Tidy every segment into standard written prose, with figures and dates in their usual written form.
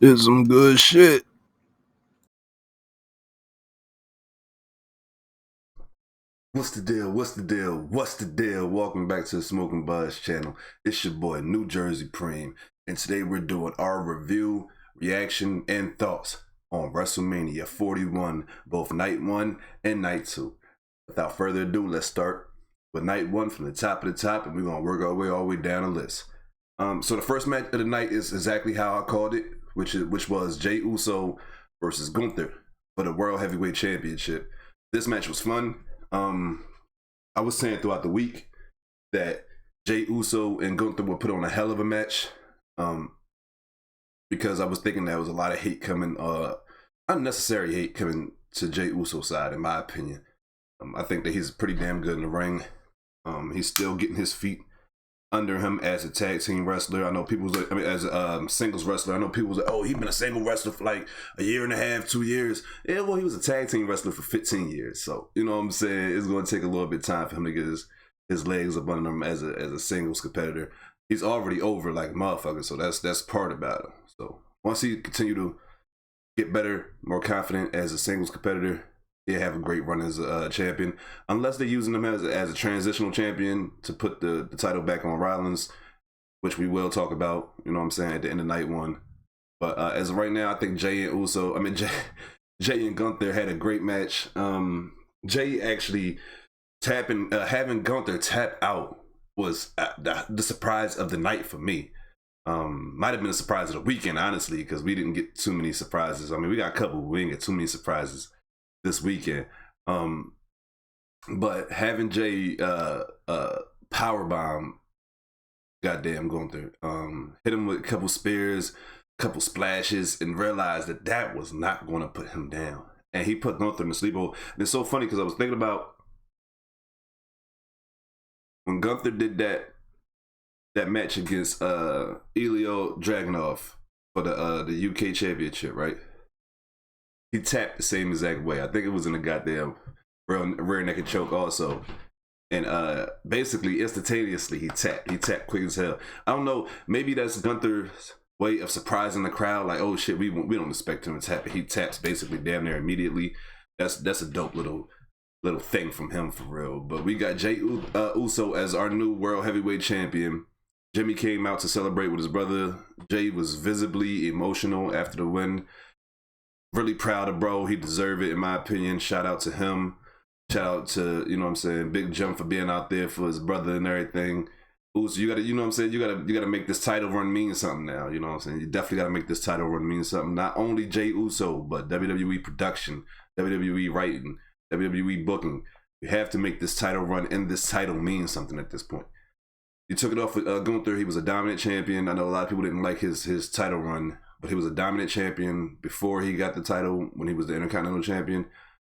It's some good shit. What's the deal? What's the deal? What's the deal? Welcome back to the Smoking Buzz channel. It's your boy, New Jersey Preem, and today we're doing our review, reaction, and thoughts on WrestleMania 41, both night one and night two. Without further ado, let's start with night one from the top of the top, and we're gonna work our way all the way down the list. So the first match of the night is exactly how I called it, which was Jey Uso versus Gunther for the World Heavyweight Championship. This match was fun. I was saying throughout the week that Jey Uso and Gunther would put on a hell of a match. Because I was thinking there was a lot of hate coming, unnecessary hate coming to Jey Uso's side, in my opinion. I think that he's pretty damn good in the ring. He's still getting his feet under him as a tag team wrestler. I know people was like, as a singles wrestler, I know people was like, oh, he's been a single wrestler for like a year and a half, 2 years. Yeah, well, he was a tag team wrestler for 15 years. So, you know what I'm saying? It's going to take a little bit of time for him to get his legs up under him as a singles competitor. He's already over like a motherfucker, so that's part about him. So once he continue to get better, more confident as a singles competitor, he'll have a great run as a champion. Unless they're using him as a transitional champion to put the title back on Rollins, which we will talk about, you know what I'm saying, at the end of night one. But as of right now, I think Jey and Gunther had a great match. Jey actually having Gunther tap out was the surprise of the night for me. Might have been a surprise of the weekend, honestly, because we didn't get too many surprises. I mean, we got a couple, but we didn't get too many surprises this weekend. But having Jey power bomb goddamn Gunther, hit him with a couple spears, couple splashes, and realized that that was not going to put him down. And he put Gunther in the sleeper. And it's so funny because I was thinking about when Gunther did that match against Ilya Dragunov for the UK Championship, right? He tapped the same exact way. I think it was in a goddamn rear naked choke also. And basically instantaneously he tapped quick as hell. I don't know, maybe that's Gunther's way of surprising the crowd, like, oh shit, we don't expect him to tap it. He taps basically damn near immediately. That's a dope little thing from him, for real. But we got Jey Uso as our new World Heavyweight Champion. Jimmy came out to celebrate with his brother. Jey was visibly emotional after the win. Really proud of bro. He deserved it, in my opinion. Shout out to him. Shout out to, you know what I'm saying, Big Jump for being out there for his brother and everything. Uso, you gotta, you know what I'm saying, you gotta make this title run mean something now. You know what I'm saying? You definitely gotta make this title run mean something. Not only Jey Uso, but WWE production, WWE writing, WWE booking. You have to make this title run and this title mean something at this point. You took it off with Gunther. He was a dominant champion. I know a lot of people didn't like his title run, but he was a dominant champion before he got the title. When he was the Intercontinental Champion,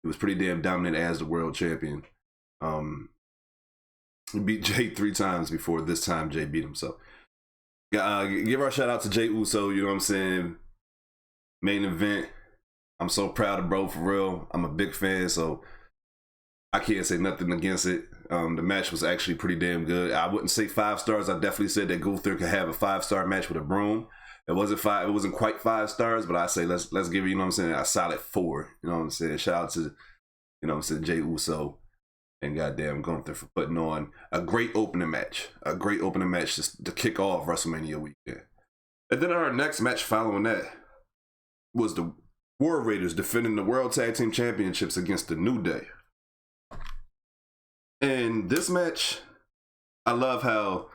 he was pretty damn dominant as the World Champion. He beat Jey 3 times before this time Jey beat him. So give our shout out to Jey Uso. You know what I'm saying? Main event. I'm so proud of bro, for real. I'm a big fan, so I can't say nothing against it. The match was actually pretty damn good. I wouldn't say 5 stars. I definitely said that Gunther could have a 5-star match with a broom. It wasn't quite 5 stars, but I say let's give it, you know what I'm saying, a solid 4. You know what I'm saying? Shout out to, you know what I'm saying, Jey Uso and goddamn Gunther for putting on a great opening match. A great opening match to kick off WrestleMania weekend. And then our next match following that was the War Raiders defending the World Tag Team Championships against the New Day. And this match, I love how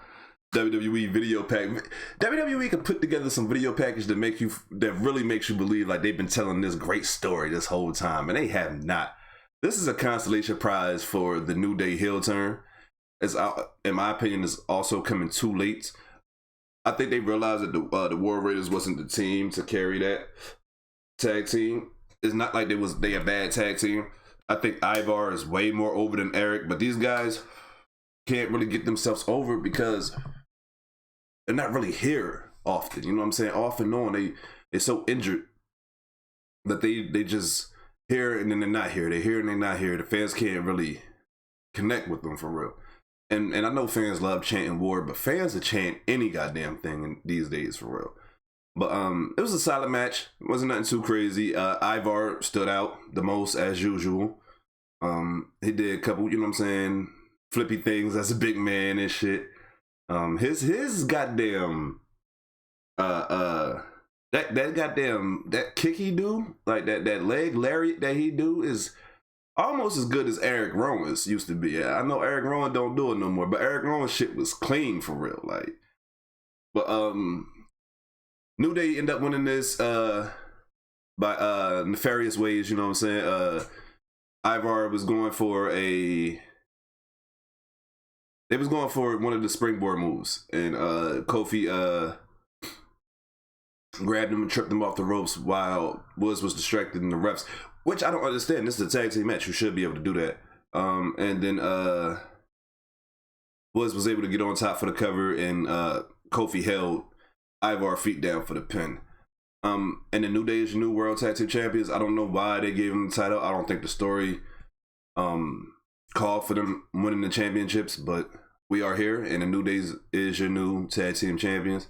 WWE can put together some video package that really makes you believe like they've been telling this great story this whole time, and they have not. This is a consolation prize for the New Day heel turn. As in my opinion, is also coming too late. I think they realized that the War Raiders wasn't the team to carry that tag team. It's not like they a bad tag team. I think Ivar is way more over than Eric, but these guys can't really get themselves over because they're not really here often. You know what I'm saying? Off and on, they're so injured that they just here and then they're not here. They're here and they're not here. The fans can't really connect with them, for real. And I know fans love chanting war, but fans will chant any goddamn thing these days, for real. But it was a solid match. It wasn't nothing too crazy. Ivar stood out the most as usual. He did a couple, you know what I'm saying, flippy things as a big man and shit. His goddamn that goddamn that kick he do, like that leg lariat that he do is almost as good as Eric Rowan's used to be. Yeah, I know Eric Rowan don't do it no more, but Eric Rowan's shit was clean for real. Like, but New Day end up winning this by nefarious ways, you know what I'm saying? Ivar was going for they was going for one of the springboard moves, and Kofi grabbed him and tripped him off the ropes while Woods was distracted in the refs, which I don't understand. This is a tag team match. You should be able to do that. And then Woods was able to get on top for the cover, and Kofi held Ivar feet down for the pin. And the New Day is your new World Tag Team Champions. I don't know why they gave them the title. I don't think the story called for them winning the championships, but we are here, and the New Day is your new Tag Team Champions.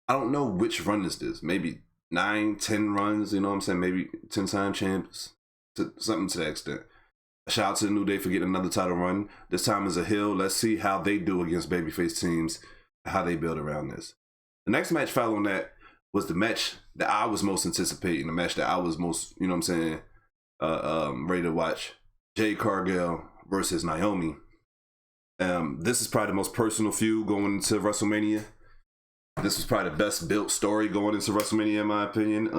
I don't know which run is this. Maybe 9, 10 runs, you know what I'm saying? Maybe 10-time champs, something to that extent. Shout out to the New Day for getting another title run. This time is a heel. Let's see how they do against babyface teams, how they build around this. The next match following that was the match that I was most anticipating, the match that I was most, you know what I'm saying, ready to watch. Jade Cargill versus Naomi. This is probably the most personal feud going into WrestleMania. This was probably the best built story going into WrestleMania, in my opinion.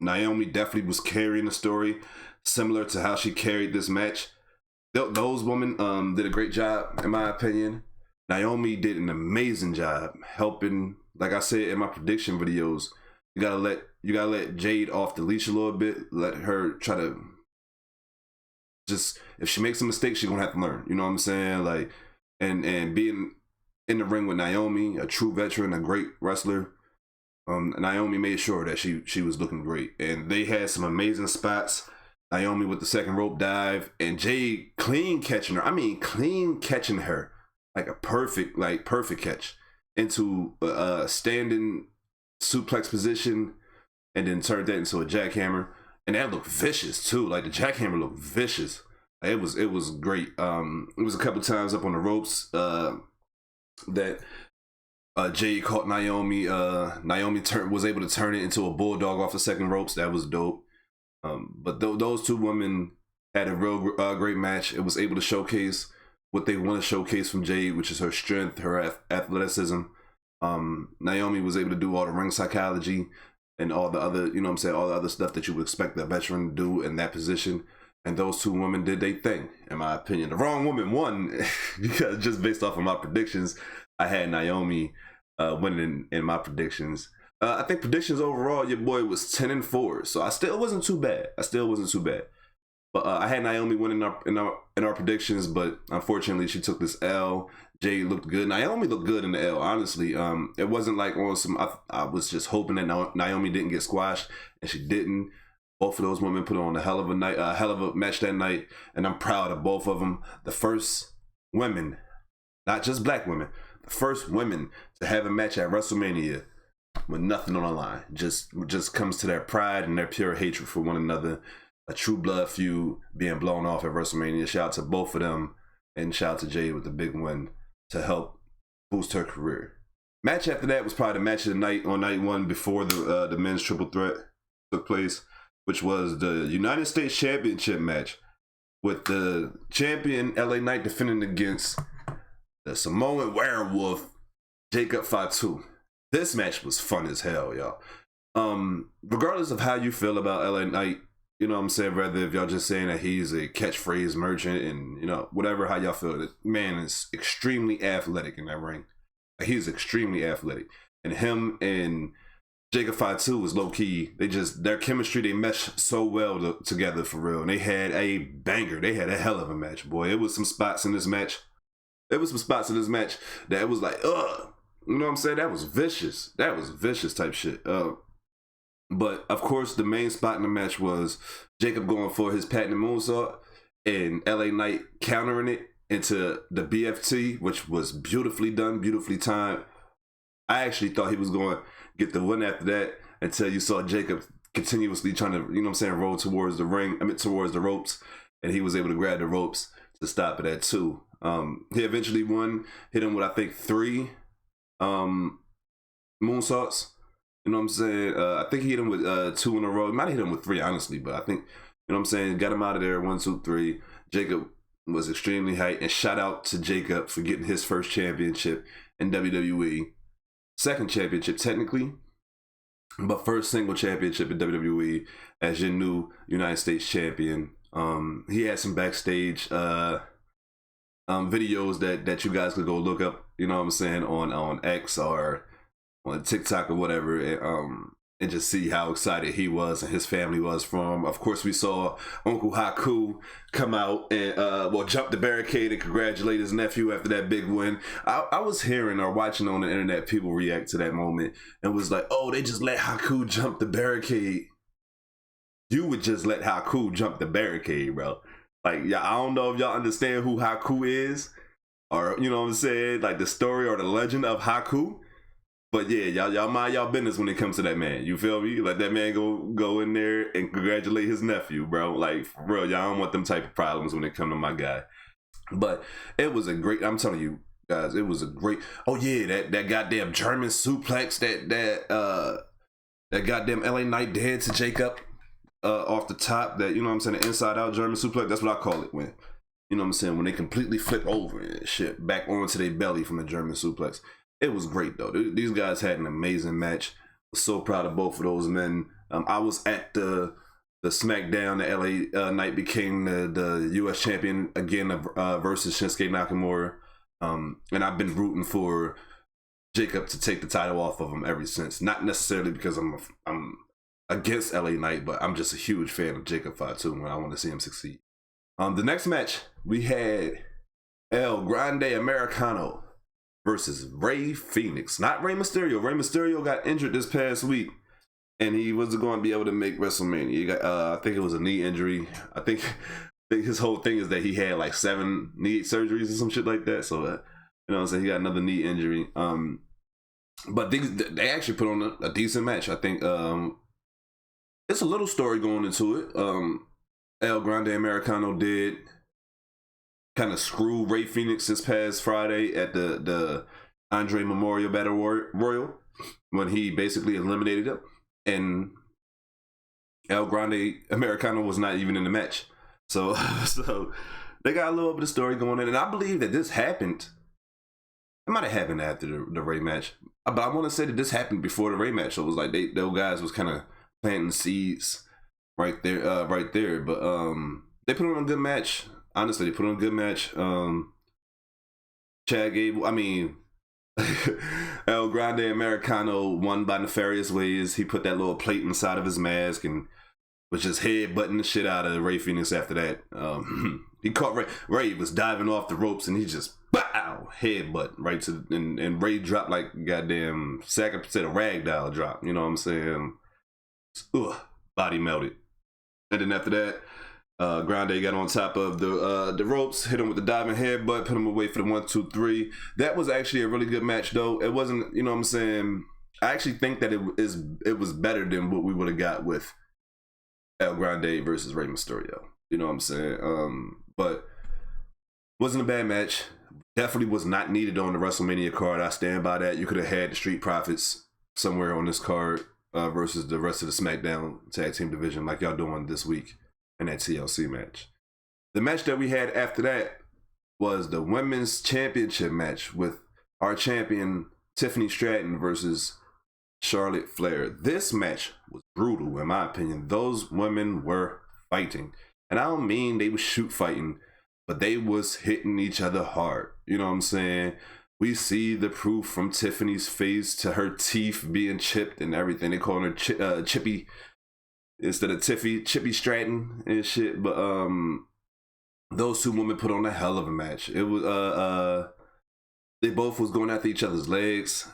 Naomi definitely was carrying the story, similar to how she carried this match. Those women did a great job, in my opinion. Naomi did an amazing job helping. Like I said in my prediction videos, you gotta let Jade off the leash a little bit. Let her try to just, if she makes a mistake, she's gonna have to learn. You know what I'm saying? Like, and being in the ring with Naomi, a true veteran, a great wrestler. Naomi made sure that she was looking great, and they had some amazing spots. Naomi with the second rope dive, and Jade clean catching her. I mean, clean catching her, like a perfect catch into a standing suplex position, and then turned that into a jackhammer, and that looked vicious too. Like the jackhammer looked vicious. It was great. It was a couple times up on the ropes that Jade caught Naomi. Naomi was able to turn it into a bulldog off the second ropes. That was dope. But those two women had a real great match. It was able to showcase what they want to showcase from Jade, which is her strength, her athleticism. Naomi was able to do all the ring psychology and all the other, you know what I'm saying, all the other stuff that you would expect a veteran to do in that position. And those two women did their thing, in my opinion. The wrong woman won because just based off of my predictions, I had Naomi winning in my predictions. I think predictions overall, your boy was 10-4, so I still wasn't too bad. But I had Naomi winning in our predictions, but unfortunately she took this L. Jade looked good. Naomi looked good in the L, honestly. It wasn't like on some, I was just hoping that Naomi didn't get squashed, and she didn't. Both of those women put on a hell of a match that night, and I'm proud of both of them. The first women, not just black women, the first women to have a match at WrestleMania with nothing on the line. Just comes to their pride and their pure hatred for one another. A true blood feud being blown off at WrestleMania. Shout out to both of them, and shout out to Jade with the big win to help boost her career. Match after that was probably the match of the night on night one before the men's triple threat took place, which was the United States Championship match with the champion LA Knight defending against the Samoan werewolf Jacob Fatu. This match was fun as hell, y'all. Regardless of how you feel about LA Knight, you know what I'm saying, whether if y'all just saying that he's a catchphrase merchant and, you know, whatever, how y'all feel, the man is extremely athletic in that ring. He's extremely athletic. And him and Jacob Fatu was low key. Their chemistry, they mesh so well together for real. And they had a banger. They had a hell of a match, boy. It was some spots in this match. That it was like, ugh. You know what I'm saying? That was vicious. That was vicious type shit. But of course, the main spot in the match was Jacob going for his patented moonsault and LA Knight countering it into the BFT, which was beautifully done, beautifully timed. I actually thought he was going to get the win after that until you saw Jacob continuously trying to, you know what I'm saying, roll towards the ring, towards the ropes, and he was able to grab the ropes to stop it at 2. He eventually won, hit him with, I think, 3 moonsaults. You know what I'm saying? I think he hit him with 2 in a row. He might have hit him with 3, honestly, but I think, you know what I'm saying, got him out of there, 1, 2, 3. Jacob was extremely hyped, and shout out to Jacob for getting his first championship in WWE. Second championship, technically, but first single championship in WWE as your new United States champion. He had some backstage videos that you guys could go look up, you know what I'm saying, on X or on TikTok or whatever, and just see how excited he was and his family was for him. Of course, we saw Uncle Haku come out and jump the barricade and congratulate his nephew after that big win. I was hearing or watching on the internet people react to that moment and was like, oh, they just let Haku jump the barricade. You would just let Haku jump the barricade, bro. Like, yeah, I don't know if y'all understand who Haku is, or, you know what I'm saying, like the story or the legend of Haku. But yeah, y'all mind y'all business when it comes to that man. You feel me? Let that man go in there and congratulate his nephew, bro. Like, for real, y'all don't want them type of problems when it come to my guy. But it was a great, I'm telling you guys, it was a great, oh yeah, that goddamn German suplex, that goddamn LA Knight did to Jacob off the top, that, you know what I'm saying, the inside out German suplex, that's what I call it, when, you know what I'm saying, when they completely flip over and shit back onto their belly from a German suplex. It was great though. These guys had an amazing match. Was so proud of both of those men. I was at the SmackDown. The LA Knight became the U.S. champion again versus Shinsuke Nakamura. And I've been rooting for Jacob to take the title off of him ever since. Not necessarily because I'm against LA Knight, but I'm just a huge fan of Jacob Fatu and I want to see him succeed. The next match we had El Grande Americano versus Rey Fenix. Not Rey Mysterio. Rey Mysterio got injured this past week, and he wasn't going to be able to make WrestleMania. He got, I think it was a knee injury. I think his whole thing is that he had like 7 knee surgeries or some shit like that. So, you know what I'm saying, he got another knee injury. But they actually put on a decent match. I think it's a little story going into it. El Grande Americano did kind of screw Rey Fenix this past Friday at the Andre Memorial Battle Royal when he basically eliminated him, and El Grande Americano was not even in the match. So they got a little bit of story going in, and I believe that this happened. It might have happened after the Rey match, but I want to say that this happened before the Rey match. So it was like those guys was kind of planting seeds right there. But they put on a good match. Honestly, they put on a good match. Chad Gable, I mean, El Grande Americano won by nefarious ways. He put that little plate inside of his mask and was just headbutting the shit out of Rey Fenix after that. He caught Rey. Rey was diving off the ropes and he just, bow, headbutt right to, and Rey dropped like goddamn sack of potato ragdoll drop. You know what I'm saying? Ugh, body melted. And then after that, Grande got on top of the ropes, hit him with the diving headbutt, put him away for the 1, 2, 3. That was actually a really good match, though. It wasn't, you know what I'm saying? I actually think that it was better than what we would have got with El Grande versus Rey Mysterio. You know what I'm saying? But wasn't a bad match. Definitely was not needed on the WrestleMania card. I stand by that. You could have had the Street Profits somewhere on this card versus the rest of the SmackDown Tag Team Division like y'all doing this week in that TLC match. The match that we had after that was the Women's Championship match with our champion Tiffany Stratton versus Charlotte Flair. This match was brutal in my opinion. Those women were fighting. And I don't mean they was shoot fighting, but they was hitting each other hard. You know what I'm saying? We see the proof from Tiffany's face to her teeth being chipped and everything. They call her Chippy instead of Chippy Stratton and shit. But those two women put on a hell of a match. It was they both was going after each other's legs.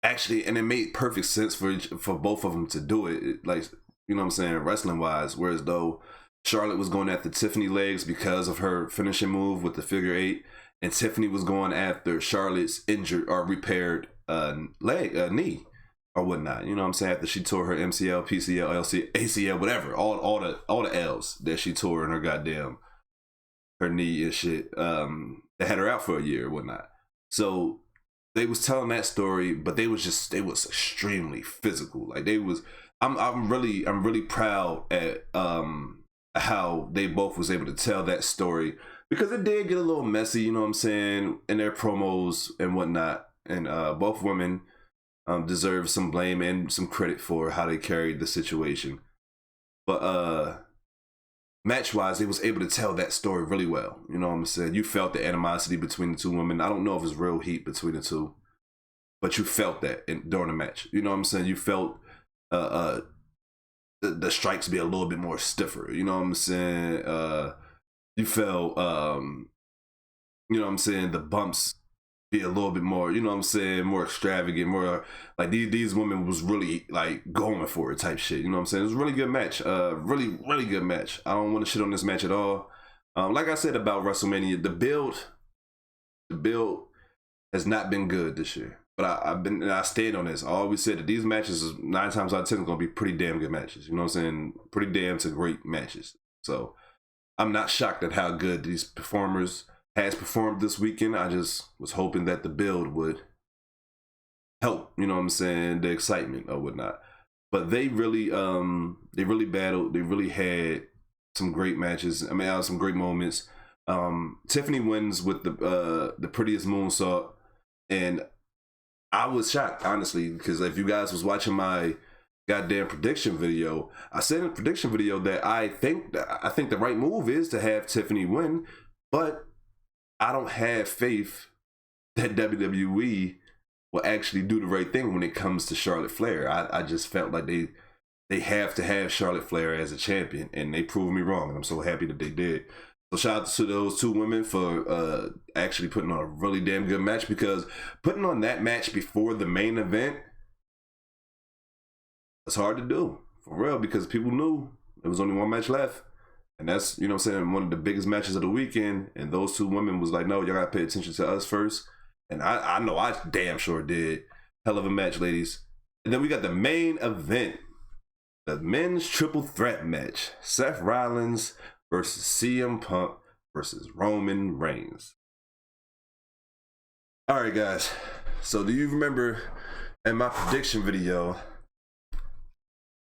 Actually, and it made perfect sense for both of them to do it. Like, you know what I'm saying, wrestling wise. Whereas though Charlotte was going after Tiffany legs because of her finishing move with the figure 8, and Tiffany was going after Charlotte's injured or repaired knee or whatnot. You know what I'm saying? After she tore her MCL, PCL, LC, ACL, whatever, all the L's that she tore in her goddamn her knee and shit. That had her out for a year or whatnot. So they was telling that story, but they was extremely physical. Like they was. I'm really proud at how they both was able to tell that story, because it did get a little messy, you know what I'm saying, in their promos and whatnot. And both women deserve some blame and some credit for how they carried the situation. But match-wise, they was able to tell that story really well. You know what I'm saying? You felt the animosity between the two women. I don't know if it's real heat between the two, but you felt that during the match. You know what I'm saying? You felt the strikes be a little bit more stiffer. You know what I'm saying? You felt, you know what I'm saying, the bumps be a little bit more, you know what I'm saying, more extravagant, more like these women was really like going for it type shit. You know what I'm saying? It was a really good match. Really good match. I don't want to shit on this match at all. Like I said about WrestleMania, the build has not been good this year. But I stayed on this. I always said that these matches is 9 times out of 10 going to be pretty damn good matches. You know what I'm saying? Pretty damn to great matches. So I'm not shocked at how good these performers has performed this weekend. I just was hoping that the build would help, you know what I'm saying, the excitement or whatnot. But they really battled. They really had some great matches. I mean, some great moments. Tiffany wins with the prettiest moonsault, and I was shocked, honestly, because if you guys was watching my goddamn prediction video, I said in the prediction video that I think the right move is to have Tiffany win, but I don't have faith that WWE will actually do the right thing when it comes to Charlotte Flair. I just felt like they have to have Charlotte Flair as a champion, and they proved me wrong, and I'm so happy that they did. So shout out to those two women for actually putting on a really damn good match, because putting on that match before the main event was hard to do, for real, because people knew there was only one match left. And that's, you know what I'm saying, one of the biggest matches of the weekend. And those two women was like, no, y'all gotta pay attention to us first. And I know I damn sure did. Hell of a match, ladies. And then we got the main event, the men's triple threat match. Seth Rollins versus CM Punk versus Roman Reigns. All right, guys. So do you remember in my prediction video,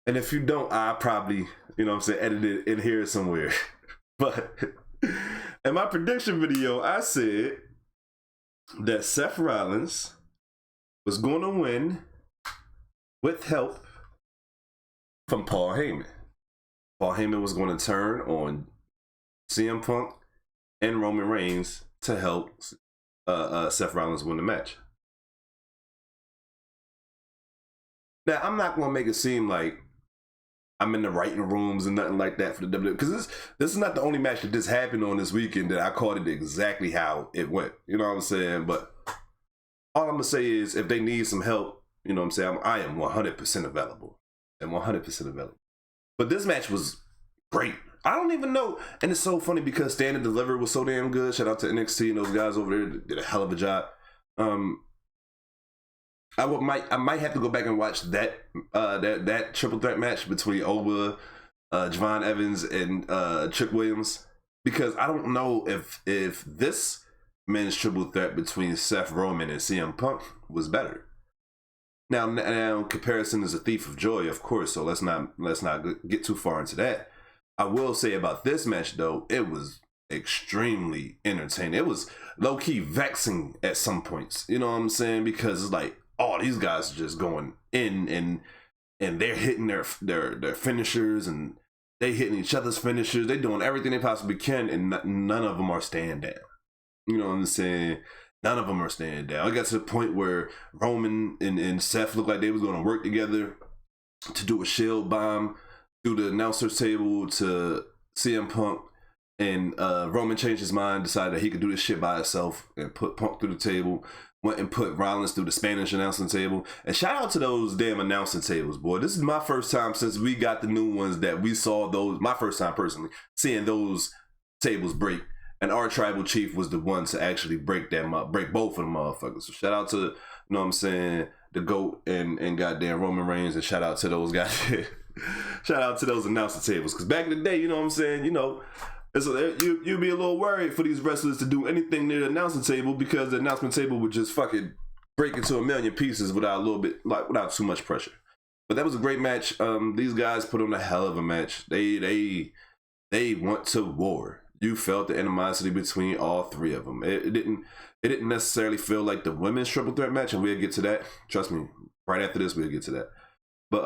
and if you don't, I probably, you know what I'm saying, edit it in here somewhere. But in my prediction video, I said that Seth Rollins was going to win with help from Paul Heyman. Paul Heyman was going to turn on CM Punk and Roman Reigns to help Seth Rollins win the match. Now, I'm not going to make it seem like I'm in the writing rooms and nothing like that for the WWE, because this is not the only match that this happened on this weekend that I called it exactly how it went. You know what I'm saying? But all I'm going to say is, if they need some help, you know what I'm saying, I am 100% available. And 100% available. But this match was great. I don't even know. And it's so funny because Stand and Deliver was so damn good. Shout out to NXT and those guys over there did a hell of a job. I might have to go back and watch that triple threat match between Oba, Javon Evans, and Trick Williams, because I don't know if this men's triple threat between Seth Roman and CM Punk was better. Now comparison is a thief of joy, of course, so let's not get too far into that. I will say about this match though, it was extremely entertaining. It was low-key vexing at some points, you know what I'm saying, because it's like, oh, these guys are just going in and they're hitting their finishers, and they hitting each other's finishers. They doing everything they possibly can, and none of them are staying down. You know what I'm saying? None of them are staying down. I got to the point where Roman and Seth looked like they was going to work together to do a shield bomb through the announcer's table to CM Punk, and Roman changed his mind, decided that he could do this shit by himself and put Punk through the table. Went and put Rollins through the Spanish announcing table. And shout out to those damn announcing tables, boy. This is my first time since we got the new ones that we saw those. My first time personally seeing those tables break. And our tribal chief was the one to actually break them up, break both of them motherfuckers. So shout out to know what I'm saying, the GOAT and goddamn Roman Reigns, and shout out to those guys. Shout out to those announcer tables, because back in the day, you know what I'm saying, you know, you'd be a little worried for these wrestlers to do anything near the announcing table, because the announcement table would just fucking break into a million pieces without too much pressure. But that was a great match. These guys put on a hell of a match. They went to war. You felt the animosity between all three of them. It didn't necessarily feel like the women's triple threat match, and we'll get to that. Trust me, right after this we'll get to that. But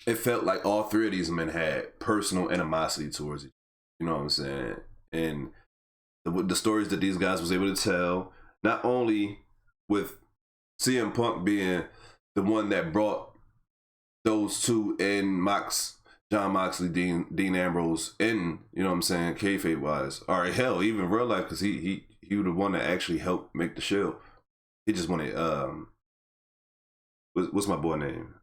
it felt like all three of these men had personal animosity towards each other. You know what I'm saying? And the stories that these guys was able to tell, not only with CM Punk being the one that brought those two in John Moxley, Dean Ambrose in, you know what I'm saying, kayfabe wise, or hell, even real life, because he was the one that actually helped make the show. He just wanted what's my boy name?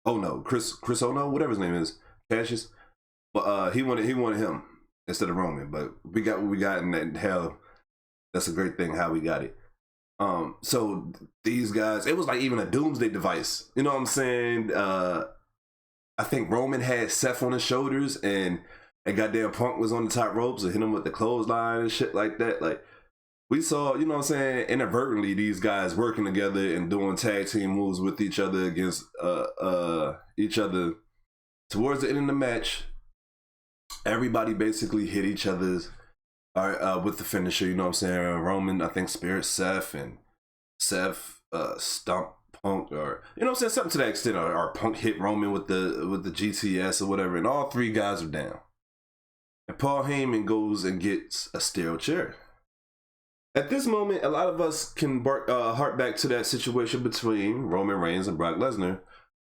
Oh no, Chris Ono, whatever his name is, Cassius. But he wanted him instead of Roman. But we got what we got, and hell, that's a great thing how we got it. So these guys, it was like even a doomsday device. You know what I'm saying? I think Roman had Seth on his shoulders, and goddamn Punk was on the top ropes and hit him with the clothesline and shit like that. Like, we saw, you know what I'm saying, inadvertently these guys working together and doing tag team moves with each other against each other. Towards the end of the match, everybody basically hit each other's with the finisher, you know what I'm saying? Roman, I think, Spirit Seth, and Seth stomp Punk, or you know what I'm saying, something to that extent, or Punk hit Roman with the GTS or whatever, and all three guys are down. And Paul Heyman goes and gets a steel chair. At this moment, a lot of us can hark back to that situation between Roman Reigns and Brock Lesnar,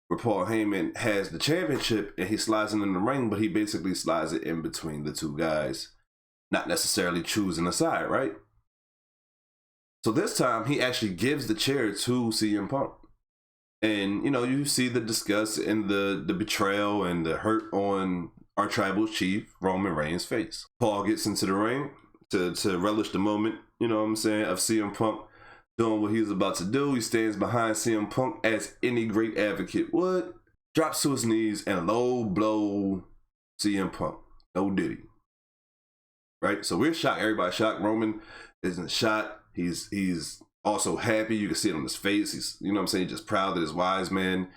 where Paul Heyman has the championship and he slides it in the ring, but he basically slides it in between the two guys, not necessarily choosing a side, right? So this time, he actually gives the chair to CM Punk. And, you know, you see the disgust and the betrayal and the hurt on our tribal chief, Roman Reigns' face. Paul gets into the ring to relish the moment, you know what I'm saying, of CM Punk doing what he's about to do. He stands behind CM Punk as any great advocate would, drops to his knees, and low blow CM Punk. No diddy. Right? So we're shocked. Everybody's shocked. Roman isn't shocked. He's also happy. You can see it on his face. He's, you know what I'm saying, just proud that his wise man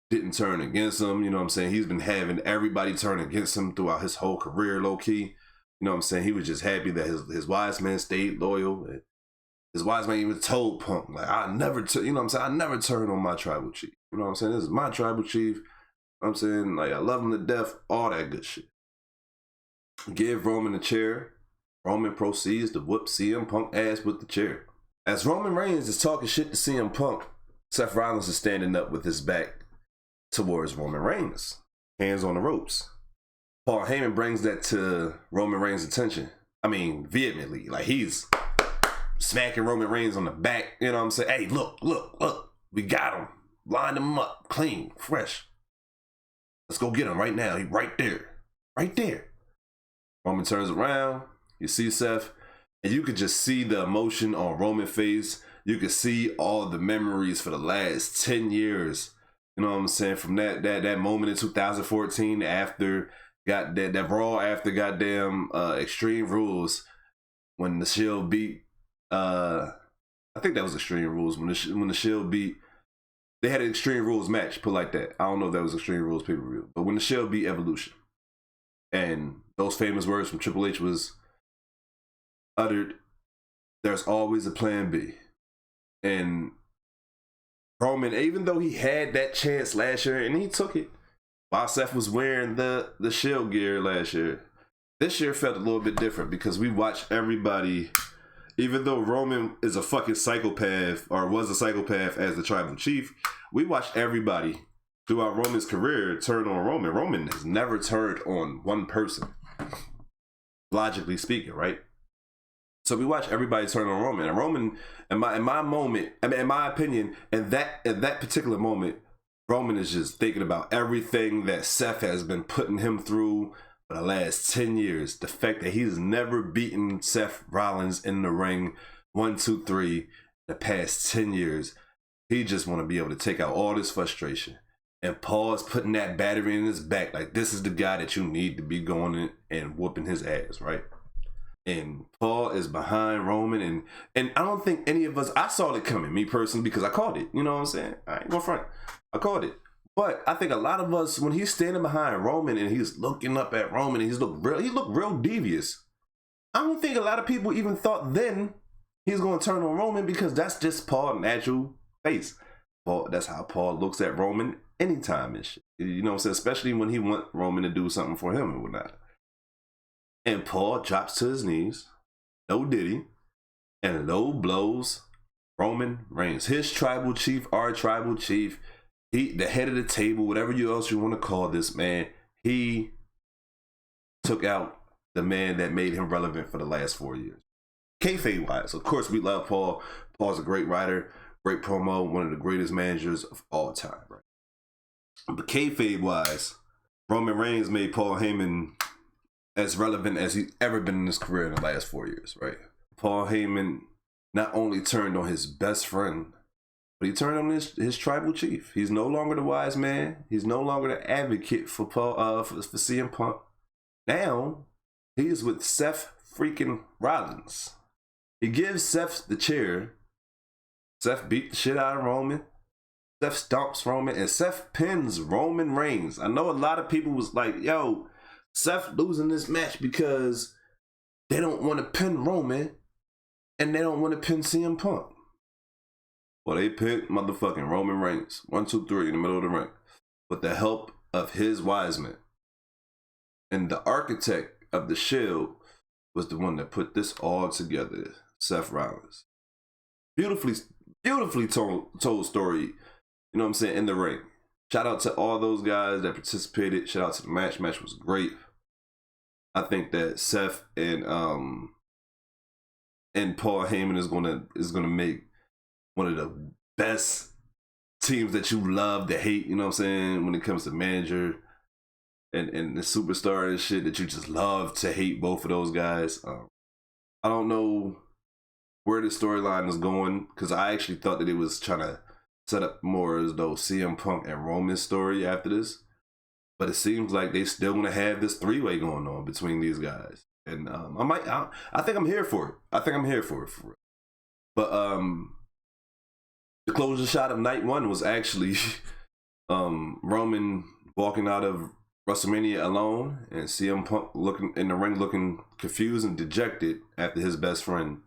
didn't turn against him. You know what I'm saying? He's been having everybody turn against him throughout his whole career, low key. You know what I'm saying? He was just happy that his wise man stayed loyal. And his wise man even told Punk, like, you know what I'm saying? I never turn on my tribal chief. You know what I'm saying? This is my tribal chief. You know what I'm saying? Like, I love him to death. All that good shit. Give Roman a chair. Roman proceeds to whoop CM Punk ass with the chair. As Roman Reigns is talking shit to CM Punk, Seth Rollins is standing up with his back towards Roman Reigns. Hands on the ropes. Paul Heyman brings that to Roman Reigns' attention. I mean, vehemently. Like, he's smacking Roman Reigns on the back. You know what I'm saying? Hey, look. We got him. Lined him up. Clean. Fresh. Let's go get him right now. He's right there. Right there. Roman turns around. You see Seth. And you could just see the emotion on Roman's face. You could see all the memories for the last 10 years. You know what I'm saying? From that moment in 2014 after... got that Raw after goddamn Extreme Rules, when the Shield beat I think that was Extreme Rules, when the Shield beat, they had an Extreme Rules match, put like that. I don't know if that was Extreme Rules pay-per-view, but when the Shield beat Evolution, and those famous words from Triple H was uttered, there's always a plan B. And Roman, even though he had that chance last year and he took it, while Seth was wearing the Shield gear last year, this year felt a little bit different, because we watched everybody, even though Roman is a fucking psychopath, or was a psychopath as the tribal chief, we watched everybody throughout Roman's career turn on Roman. Roman has never turned on one person, logically speaking, right? So we watch everybody turn on Roman. And Roman, in my opinion, in that particular moment, Roman is just thinking about everything that Seth has been putting him through for the last 10 years. The fact that he's never beaten Seth Rollins in the ring 1, 2, 3 in the past 10 years, he just want to be able to take out all this frustration. And Paul is putting that battery in his back. Like, this is the guy that you need to be going in and whooping his ass, right? And Paul is behind Roman. And I don't think any of us, I saw it coming, me personally, because I called it. You know what I'm saying? I ain't going front. I called it. But I think a lot of us, when he's standing behind Roman and he's looking up at Roman and he looked real devious. I don't think a lot of people even thought then he's going to turn on Roman, because that's just Paul's natural face. Paul, that's how Paul looks at Roman anytime and shit. You know what I'm saying? Especially when he want Roman to do something for him and whatnot. And Paul drops to his knees, no diddy, and low blows Roman Reigns. His tribal chief, our tribal chief, the head of the table, whatever else you want to call this man, he took out the man that made him relevant for the last 4 years. Kayfabe wise, of course, we love Paul. Paul's a great writer, great promo, one of the greatest managers of all time, right? But kayfabe wise, Roman Reigns made Paul Heyman as relevant as he's ever been in his career in the last 4 years, right? Paul Heyman not only turned on his best friend, but he turned on his tribal chief. He's no longer the wise man. He's no longer the advocate for CM Punk. Now, he is with Seth freaking Rollins. He gives Seth the chair. Seth beat the shit out of Roman. Seth stomps Roman, and Seth pins Roman Reigns. I know a lot of people was like, yo, Seth losing this match because they don't want to pin Roman and they don't want to pin CM Punk. Well, they pinned motherfucking Roman Reigns. 1, 2, 3 in the middle of the ring with the help of his wise men. And the architect of the Shield was the one that put this all together, Seth Rollins. Beautifully told story, you know what I'm saying, in the ring. Shout out to all those guys that participated. Shout out to the match. Match was great. I think that Seth and Paul Heyman is gonna make one of the best teams that you love to hate, you know what I'm saying, when it comes to manager and the superstar and shit, that you just love to hate both of those guys. I don't know where the storyline is going, because I actually thought that it was trying to set up more as though CM Punk and Roman's story after this. But it seems like they still want to have this 3-way going on between these guys. And I think I'm here for it. I think I'm here for it, for real. But the closing shot of night one was actually Roman walking out of Wrestlemania alone, and CM Punk looking in the ring, looking confused and dejected after his best friend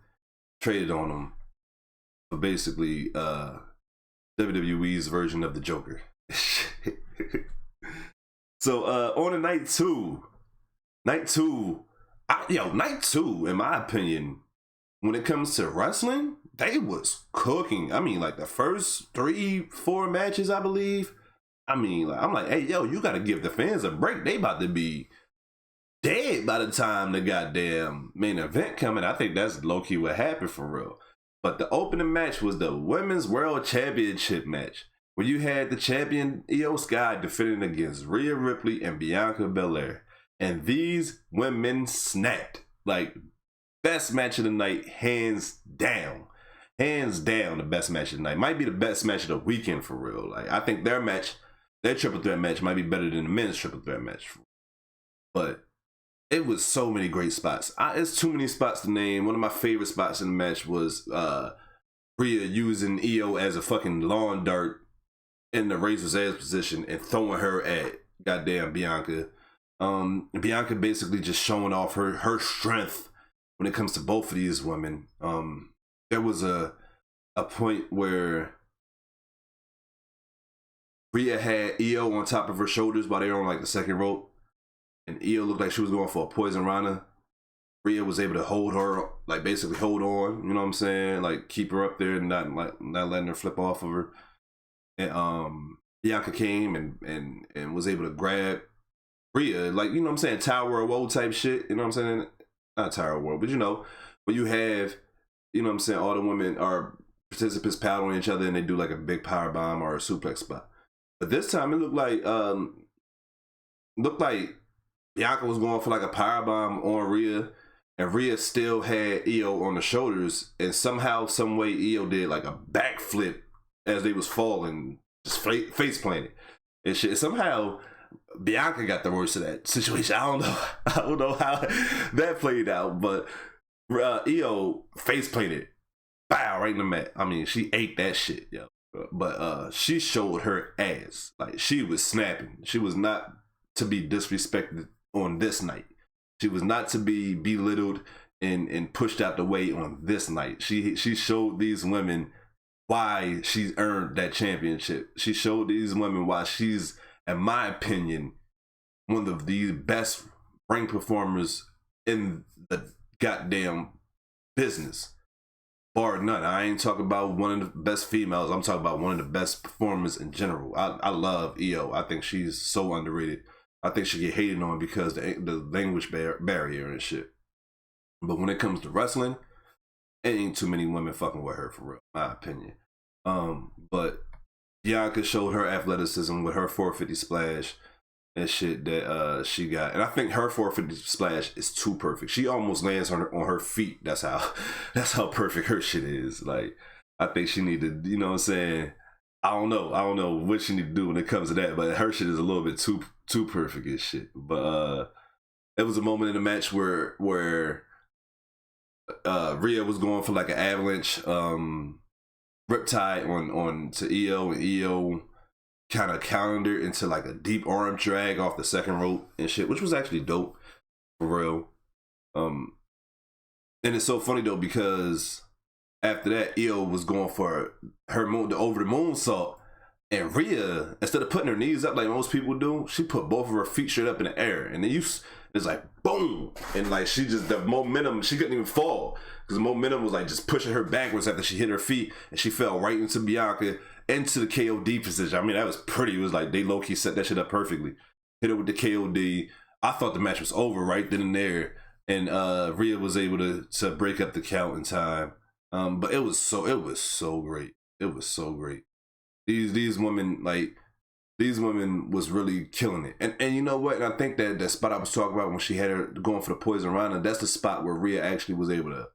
traded on him for basically WWE's version of the Joker. So on to night two, night two, in my opinion, when it comes to wrestling, they was cooking. I mean, like the first 3-4 matches, I believe. I mean, like, I'm like, hey, yo, you got to give the fans a break. They about to be dead by the time the goddamn main event coming. I think that's low-key what happened for real. But the opening match was the Women's World Championship match, where you had the champion Io Sky defending against Rhea Ripley and Bianca Belair. And these women snapped. Like, best match of the night, hands down. Hands down, the best match of the night. Might be the best match of the weekend for real. Like, I think their triple threat match might be better than the men's triple threat match. But it was so many great spots. It's too many spots to name. One of my favorite spots in the match was Rhea using Io as a fucking lawn dart in the razor's edge position and throwing her at goddamn Bianca. Bianca basically just showing off her strength when it comes to both of these women. There was a point where Rhea had Io on top of her shoulders while they were on like the second rope, and Io looked like she was going for a poison rana. Rhea was able to hold her, like basically hold on, you know what I'm saying, like keep her up there and not letting her flip off of her. And Bianca came and was able to grab Rhea, like, you know what I'm saying, Tower of Woe type shit, you know what I'm saying? Not Tower of Woe, but you know, when you have, you know what I'm saying, all the women are participants paddling each other and they do like a big power bomb or a suplex spot. But this time it looked like Bianca was going for like a power bomb on Rhea, and Rhea still had Io on the shoulders, and somehow, some way, Io did like a backflip as they was falling, just face planted and shit. Somehow Bianca got the worst of that situation. I don't know how that played out, but Io face planted, bow, right in the mat. I mean, she ate that shit, yo. But she showed her ass. Like, she was snapping. She was not to be disrespected on this night. She was not to be belittled and pushed out the way on this night. She showed these women why she's earned that championship. She showed these women why she's, in my opinion, one of the best ring performers in the goddamn business. Bar none. I ain't talking about one of the best females. I'm talking about one of the best performers in general. I love Io. I think she's so underrated. I think she get hated on because the language barrier and shit. But when it comes to wrestling, ain't too many women fucking with her, for real, in my opinion. But Bianca showed her athleticism with her 450 splash and shit that she got. And I think her 450 splash is too perfect. She almost lands on her feet. That's how perfect her shit is. Like, I think she need to, you know what I'm saying? I don't know what she need to do when it comes to that, but her shit is a little bit too perfect and shit. But it was a moment in the match where Rhea was going for like an avalanche riptide on to Io, and Io kind of countered into like a deep arm drag off the second rope and shit, which was actually dope, for real. And it's so funny though, because after that, Io was going for her over the moonsault, and Rhea, instead of putting her knees up like most people do, she put both of her feet straight up in the air, and then it's like boom, and like she just, the momentum, she couldn't even fall because the momentum was like just pushing her backwards after she hit her feet, and she fell right into Bianca, into the KOD position. I mean, that was pretty. It was like they low-key set that shit up perfectly. Hit her with the KOD. I thought the match was over right then and there, and Rhea was able to break up the count in time. But it was so great. It was so great. These women, like, these women was really killing it. And you know what? And I think that spot I was talking about when she had her going for the poison rhino, that's the spot where Rhea actually was able to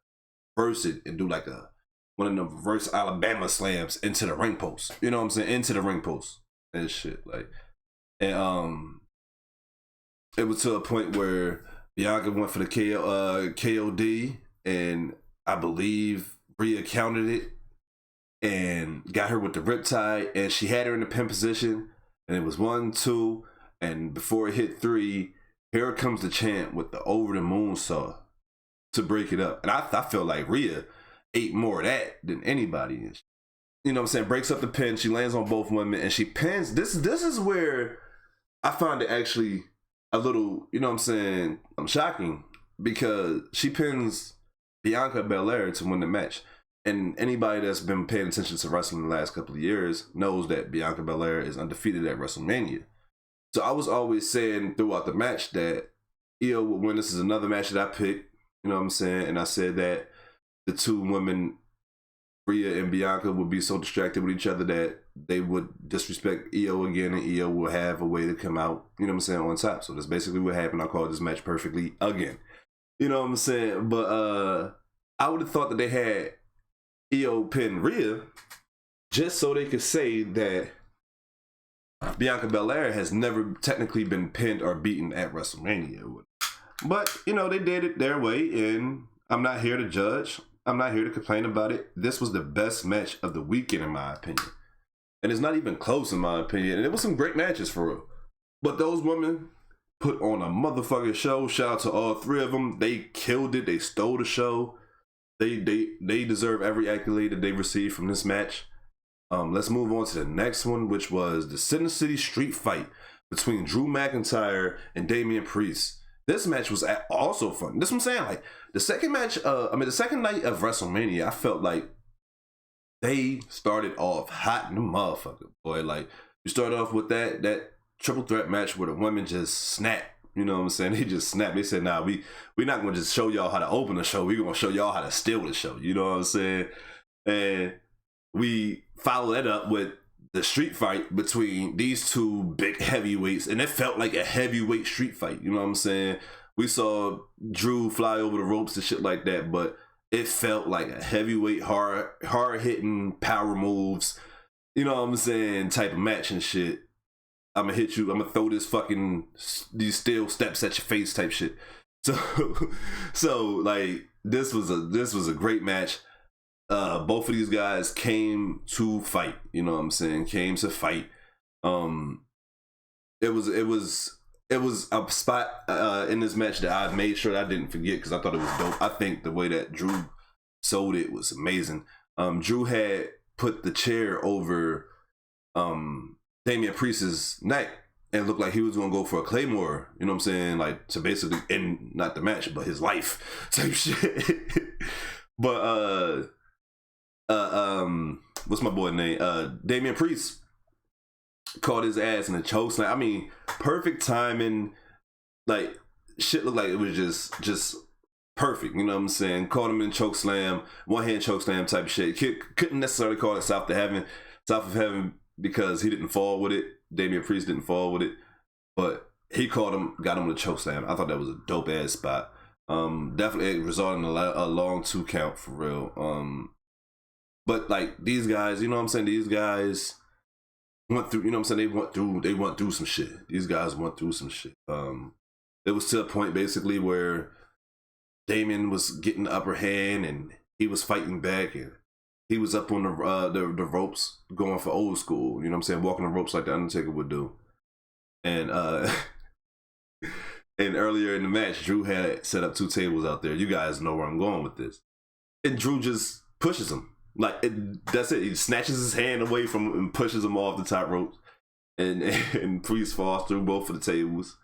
verse it and do like one of the reverse Alabama slams into the ring post. You know what I'm saying? Into the ring post and shit. Like, and it was to a point where Bianca went for the KOD, and I believe Rhea countered it and got her with the riptide, and she had her in the pin position, and it was 1, 2, and before it hit 3, here comes the chant with the over the moonsault to break it up. And I feel like Rhea ate more of that than anybody is. You know what I'm saying? Breaks up the pin, she lands on both women, and she pins. This is where I find it actually a little, you know what I'm saying, shocking, because she pins Bianca Belair to win the match. And anybody that's been paying attention to wrestling the last couple of years knows that Bianca Belair is undefeated at Wrestlemania. So I was always saying throughout the match that Io would win. This is another match that I picked, you know what I'm saying? And I said that the two women, Rhea and Bianca, would be so distracted with each other that they would disrespect Io again, and Io will have a way to come out, you know what I'm saying, on top. So that's basically what happened. I called this match perfectly again. You know what I'm saying? But I would have thought that they had Io pin Rhea just so they could say that Bianca Belair has never technically been pinned or beaten at WrestleMania. But, you know, they did it their way, and I'm not here to judge. I'm not here to complain about it. This was the best match of the weekend, in my opinion. And it's not even close, in my opinion. And it was some great matches, for real. But those women put on a motherfucking show. Shout out to all three of them. They killed it. They stole the show. They deserve every accolade that they received from this match. Let's move on to the next one, which was the Center City Street Fight between Drew McIntyre and Damian Priest. This match was also fun. This is what I'm saying. Like, the second match, the second night of WrestleMania, I felt like they started off hot in the motherfucker, boy. Like, you start off with that triple threat match where the women just snap. You know what I'm saying? They just snapped. They said, nah, we're not going to just show y'all how to open the show. We're going to show y'all how to steal the show. You know what I'm saying? And we follow that up with the street fight between these two big heavyweights. And it felt like a heavyweight street fight. You know what I'm saying? we saw Drew fly over the ropes and shit like that, but it felt like a heavyweight, hard hitting power moves, you know what I'm saying, type of match and shit. I'm gonna hit you, I'm gonna throw these steel steps at your face type shit. So like this was a great match. Both of these guys came to fight, you know what I'm saying? Came to fight. It was a spot in this match that I made sure that I didn't forget because I thought it was dope. I think the way that Drew sold it was amazing. Drew had put the chair over Damian Priest's neck and looked like he was gonna go for a Claymore, you know what I'm saying? Like to basically end not the match, but his life type shit. But what's my boy name? Damian Priest caught his ass in a chokeslam. I mean, perfect timing. Like shit looked like it was just perfect. You know what I'm saying? Caught him in chokeslam, one hand chokeslam type of shit. Couldn't necessarily call it South of Heaven because he didn't fall with it. Damian Priest didn't fall with it, but he caught him, got him with a chokeslam. I thought that was a dope ass spot. Definitely it resulted in a long 2 count for real. But like these guys, you know what I'm saying? These guys went through, you know what I'm saying? They went through some shit. These guys went through some shit. It was to a point basically where Damon was getting the upper hand and he was fighting back and he was up on the ropes going for old school, you know what I'm saying? Walking the ropes like the Undertaker would do. And and earlier in the match, Drew had set up 2 tables out there. You guys know where I'm going with this. And Drew just pushes him. Like, that's it. He snatches his hand away from him and pushes him off the top ropes. And Priest falls through both of the tables.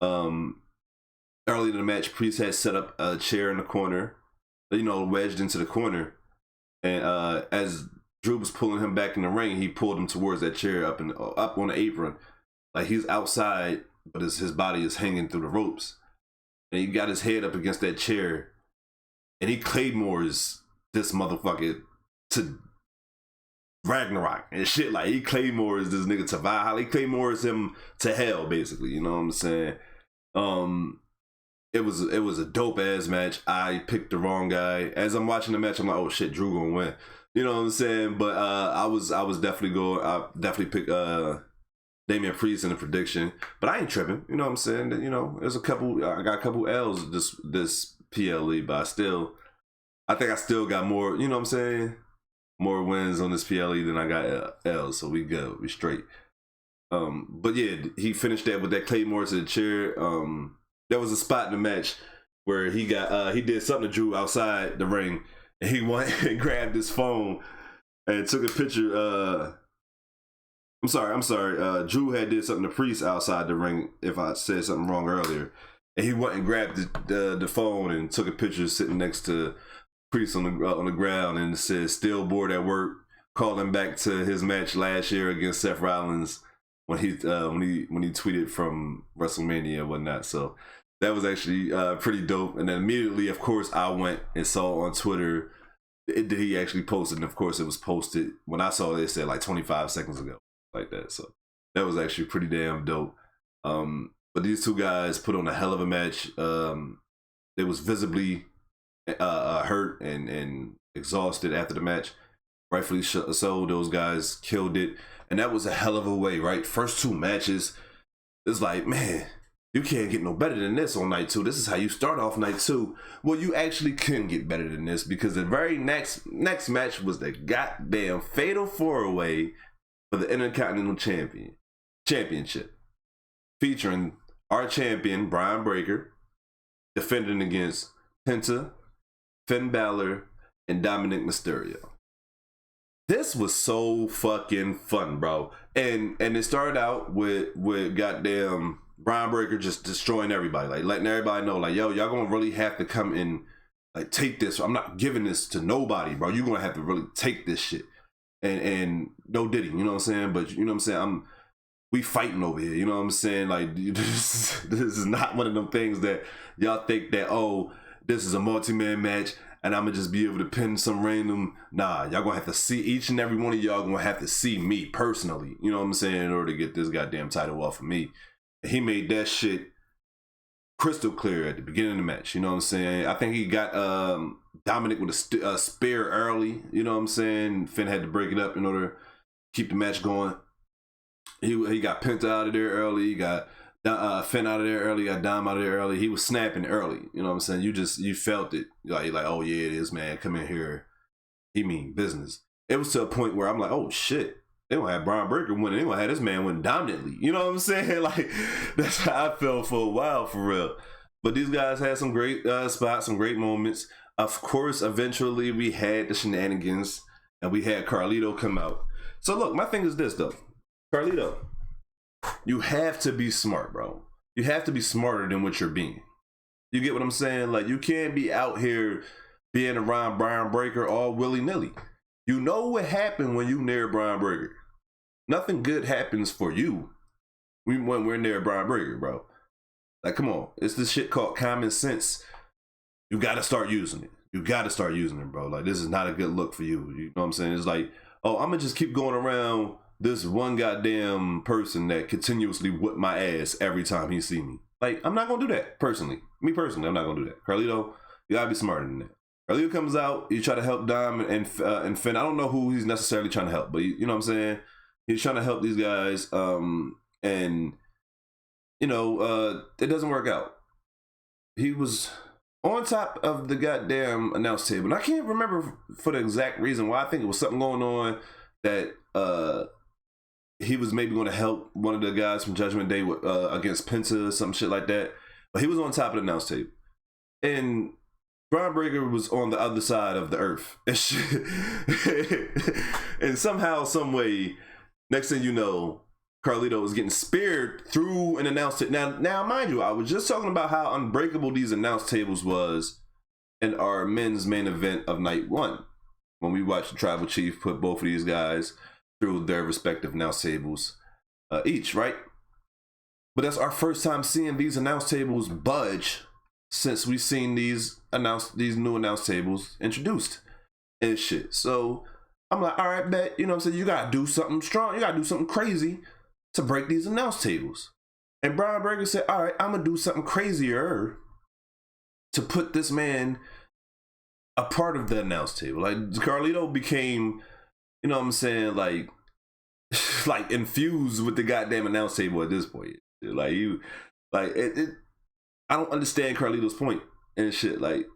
Early in the match, Priest had set up a chair in the corner, you know, wedged into the corner. And as Drew was pulling him back in the ring, he pulled him towards that chair up on the apron. Like he's outside, but his body is hanging through the ropes. And he got his head up against that chair. And he claymores this motherfucker to Ragnarok and shit. Like he claymores this nigga to Valhalla. He claymores him to hell, basically. You know what I'm saying? It was a dope ass match. I picked the wrong guy. As I'm watching the match, I'm like, oh shit, Drew gonna win. You know what I'm saying? But I definitely picked Damian Priest in the prediction. But I ain't tripping. You know what I'm saying? You know, I got a couple L's this PLE, but I think I still got more, you know what I'm saying? More wins on this PLE than I got L's, so we good. We straight. But yeah, he finished that with that Claymore to the chair. There was a spot in the match where he did something to Drew outside the ring, and he went and grabbed his phone and took a picture. I'm sorry. Drew had did something to Priest outside the ring. If I said something wrong earlier, and he went and grabbed the phone and took a picture sitting next to Priest on the ground, and it says "Still bored at work," calling back to his match last year against Seth Rollins when he tweeted from WrestleMania and whatnot. So that was actually pretty dope. And then immediately, of course, I went and saw on Twitter that he actually posted. And of course, it was posted when I saw it. It said like 25 seconds ago, like that. So that was actually pretty damn dope. But these 2 guys put on a hell of a match. They was visibly hurt and exhausted after the match. Rightfully so. Those guys killed it. And that was a hell of a way, right? First 2 matches, it's like, man, you can't get no better than this on night 2. This is how you start off night 2. Well, you actually couldn't get better than this because the very next match was the goddamn fatal 4-way for the Intercontinental Championship, featuring our champion Brian Breaker defending against Penta, Finn Balor, and Dominic Mysterio. This was so fucking fun, bro. And it started out with goddamn Brian Breaker just destroying everybody, like letting everybody know, like, yo, y'all gonna really have to come and like take this. I'm not giving this to nobody, bro. You're gonna have to really take this shit. And no Diddy, you know what I'm saying? But you know what I'm saying? We fighting over here, you know what I'm saying? Like this is not one of them things that y'all think that, oh, this is a multi-man match and I'm gonna just be able to pin some random. Nah, y'all gonna have to see, each and every one of y'all gonna have to see me personally, you know what I'm saying, in order to get this goddamn title off of me. And he made that shit crystal clear at the beginning of the match. You know what I'm saying? I think he got Dominic with a spear early. You know what I'm saying? Finn had to break it up in order to keep the match going. He got Penta out of there early. He got Finn out of there early. Got Dom out of there early. He was snapping early. You know what I'm saying? You felt it. Like, oh yeah, it is, man. Come in here. He mean business. It was to a point where I'm like, oh shit. They gonna have Braun Breaker winning. They gonna have this man win dominantly. You know what I'm saying? Like, that's how I felt for a while, for real. But these guys had some great spots, some great moments. Of course, eventually we had the shenanigans and we had Carlito come out. So look, my thing is this though. Carlito, you have to be smart, bro. You have to be smarter than what you're being. You get what I'm saying? Like, you can't be out here being around Braun Breaker all willy-nilly. You know what happened when you near Braun Breaker. Nothing good happens for you when we're near Braun Breaker, bro. Like, come on. It's this shit called common sense. You got to start using it. You got to start using it, bro. Like, this is not a good look for you. You know what I'm saying? It's like, oh, I'm going to just keep going around this one goddamn person that continuously whip my ass every time he see me. Like, I'm not going to do that, personally. Me, personally, I'm not going to do that. Carlito, you got to be smarter than that. Carlito comes out, you try to help Dom and Finn. I don't know who he's necessarily trying to help, but you know what I'm saying? He's trying to help these guys, and you know, it doesn't work out. He was on top of the goddamn announce table, and I can't remember for the exact reason why. I think it was something going on that he was maybe going to help one of the guys from Judgment Day against Penta or some shit like that. But he was on top of the announce table, and Braun Breaker was on the other side of the earth, and somehow, some way. Next thing you know, Carlito was getting speared through an announce table. Now, mind you, I was just talking about how unbreakable these announce tables was in our men's main event of night one, when we watched the Tribal Chief put both of these guys through their respective announce tables each, right? But that's our first time seeing these announce tables budge since we've seen these new announce tables introduced and shit. So I'm like, all right, bet, you know what I'm saying? You gotta do something strong. You gotta do something crazy to break these announce tables. And Braun Breaker said, all right, I'm gonna do something crazier to put this man a part of the announce table. Like, Carlito became, you know what I'm saying, like infused with the goddamn announce table at this point. Like, I don't understand Carlito's point and shit. Like,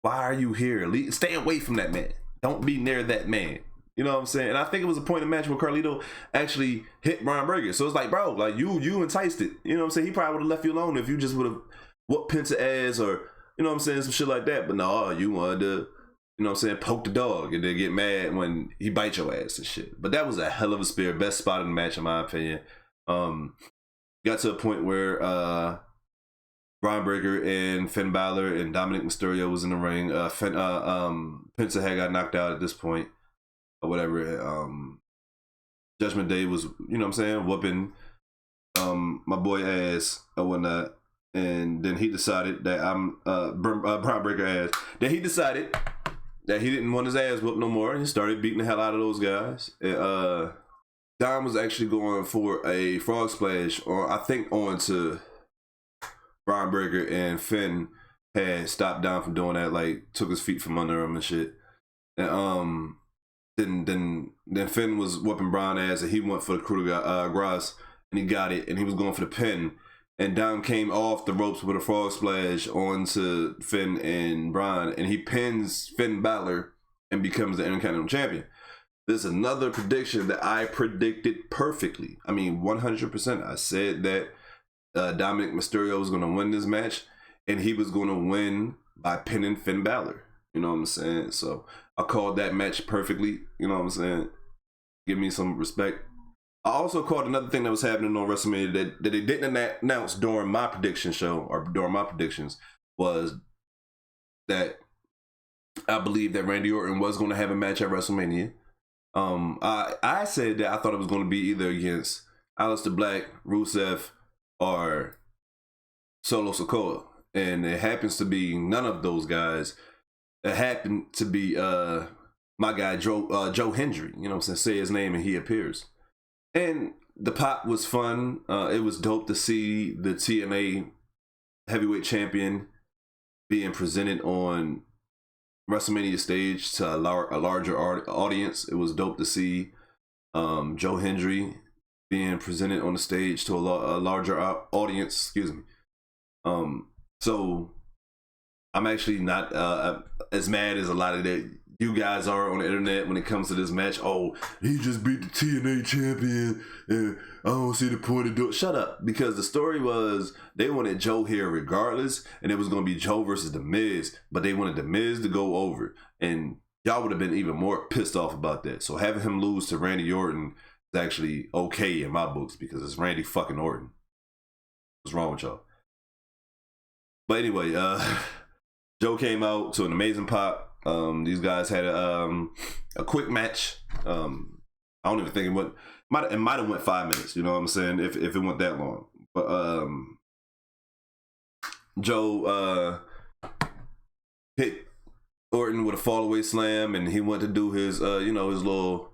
why are you here? Stay away from that man. Don't be near that man. You know what I'm saying? And I think it was a point of match where Carlito actually hit Braun Breaker. So it's like, bro, like, you enticed it. You know what I'm saying? He probably would have left you alone if you just would have whooped Penta ass or, you know what I'm saying, some shit like that. But no, you wanted to, you know what I'm saying, poke the dog and then get mad when he bites your ass and shit. But that was a hell of a spear. Best spot in the match, in my opinion. Got to a point where Braun Breaker and Finn Balor and Dominic Mysterio was in the ring. Penta had got knocked out at this point or whatever. Judgment Day was, you know what I'm saying, whooping my boy ass or whatnot. And then he decided that Braun Breaker ass. Then he decided that he didn't want his ass whooped no more, and he started beating the hell out of those guys. And, Dom was actually going for a frog splash, or I think onto Braun Breaker, and Finn had stopped Dom from doing that, like took his feet from under him and shit. And then Finn was whooping Braun ass, and he went for the coup de grace, and he got it, and he was going for the pin. And Dom came off the ropes with a frog splash onto Finn and Braun, and he pins Finn Balor and becomes the Intercontinental Champion. There's another prediction that I predicted perfectly. I mean, 100%. I said that Dominic Mysterio was going to win this match, and he was going to win by pinning Finn Balor. You know what I'm saying? So I called that match perfectly. You know what I'm saying? Give me some respect. I also called another thing that was happening on WrestleMania that they didn't announce during my prediction show or during my predictions, was that I believe that Randy Orton was going to have a match at WrestleMania. I said that I thought it was going to be either against Aleister Black, Rusev, or Solo Sikoa, and it happens to be none of those guys. It happened to be my guy Joe Hendry. You know what I'm saying? Say his name and he appears. And the pop was fun. It was dope to see the TNA heavyweight champion being presented on WrestleMania stage to a larger audience. It was dope to see Joe Hendry being presented on the stage to a larger audience. Excuse me. So I'm actually not as mad as a lot of you guys are on the internet when it comes to this match. Oh, he just beat the TNA champion, and I don't see the point of doing. Shut up, because the story was they wanted Joe here regardless, and it was going to be Joe versus The Miz, but they wanted The Miz to go over, and y'all would have been even more pissed off about that. So having him lose to Randy Orton is actually okay in my books, because it's Randy fucking Orton. What's wrong with y'all? But anyway, Joe came out to an amazing pop. These guys had a quick match. I don't even think it might have went 5 minutes. You know what I'm saying? If it went that long, but Joe hit Orton with a fallaway slam, and he went to do his his little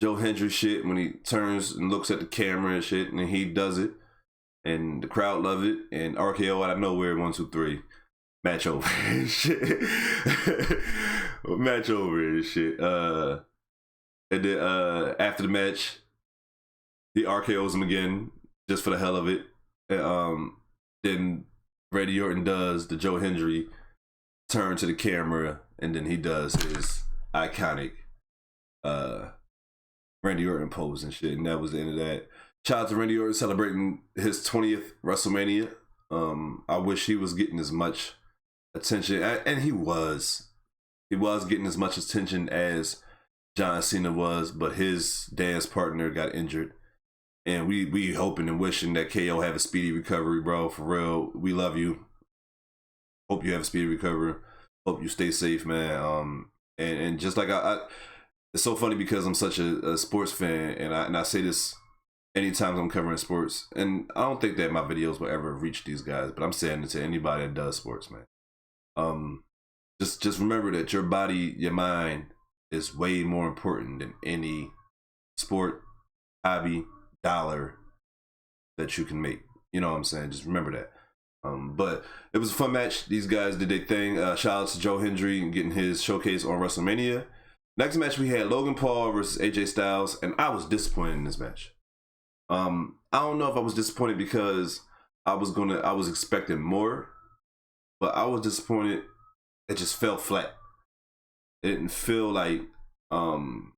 Joe Hendry shit when he turns and looks at the camera and shit, and he does it, and the crowd love it. And RKO out of nowhere, 1, 2, 3. Match over and shit. Match over and shit. And then after the match, he RKOs him again just for the hell of it. And, then Randy Orton does the Joe Hendry turn to the camera, and then he does his iconic Randy Orton pose and shit. And that was the end of that. Shout out to Randy Orton celebrating his 20th WrestleMania. I wish he was getting as much attention, and he was getting as much attention as John Cena was, but his dance partner got injured, and we hoping and wishing that KO have a speedy recovery, bro. For real, we love you. Hope you have a speedy recovery. Hope you stay safe, man. And just like I it's so funny because I'm such a sports fan, and I say this anytime I'm covering sports, and I don't think that my videos will ever reach these guys, but I'm saying it to anybody that does sports, man. Just remember that your body, your mind is way more important than any sport, hobby, dollar that you can make. You know what I'm saying? Just remember that. But it was a fun match. These guys did their thing. Shout out to Joe Hendry and getting his showcase on WrestleMania. Next match we had Logan Paul versus AJ Styles, and I was disappointed in this match. I don't know if I was disappointed because I was expecting more, but I was disappointed. It just fell flat. It didn't feel like, and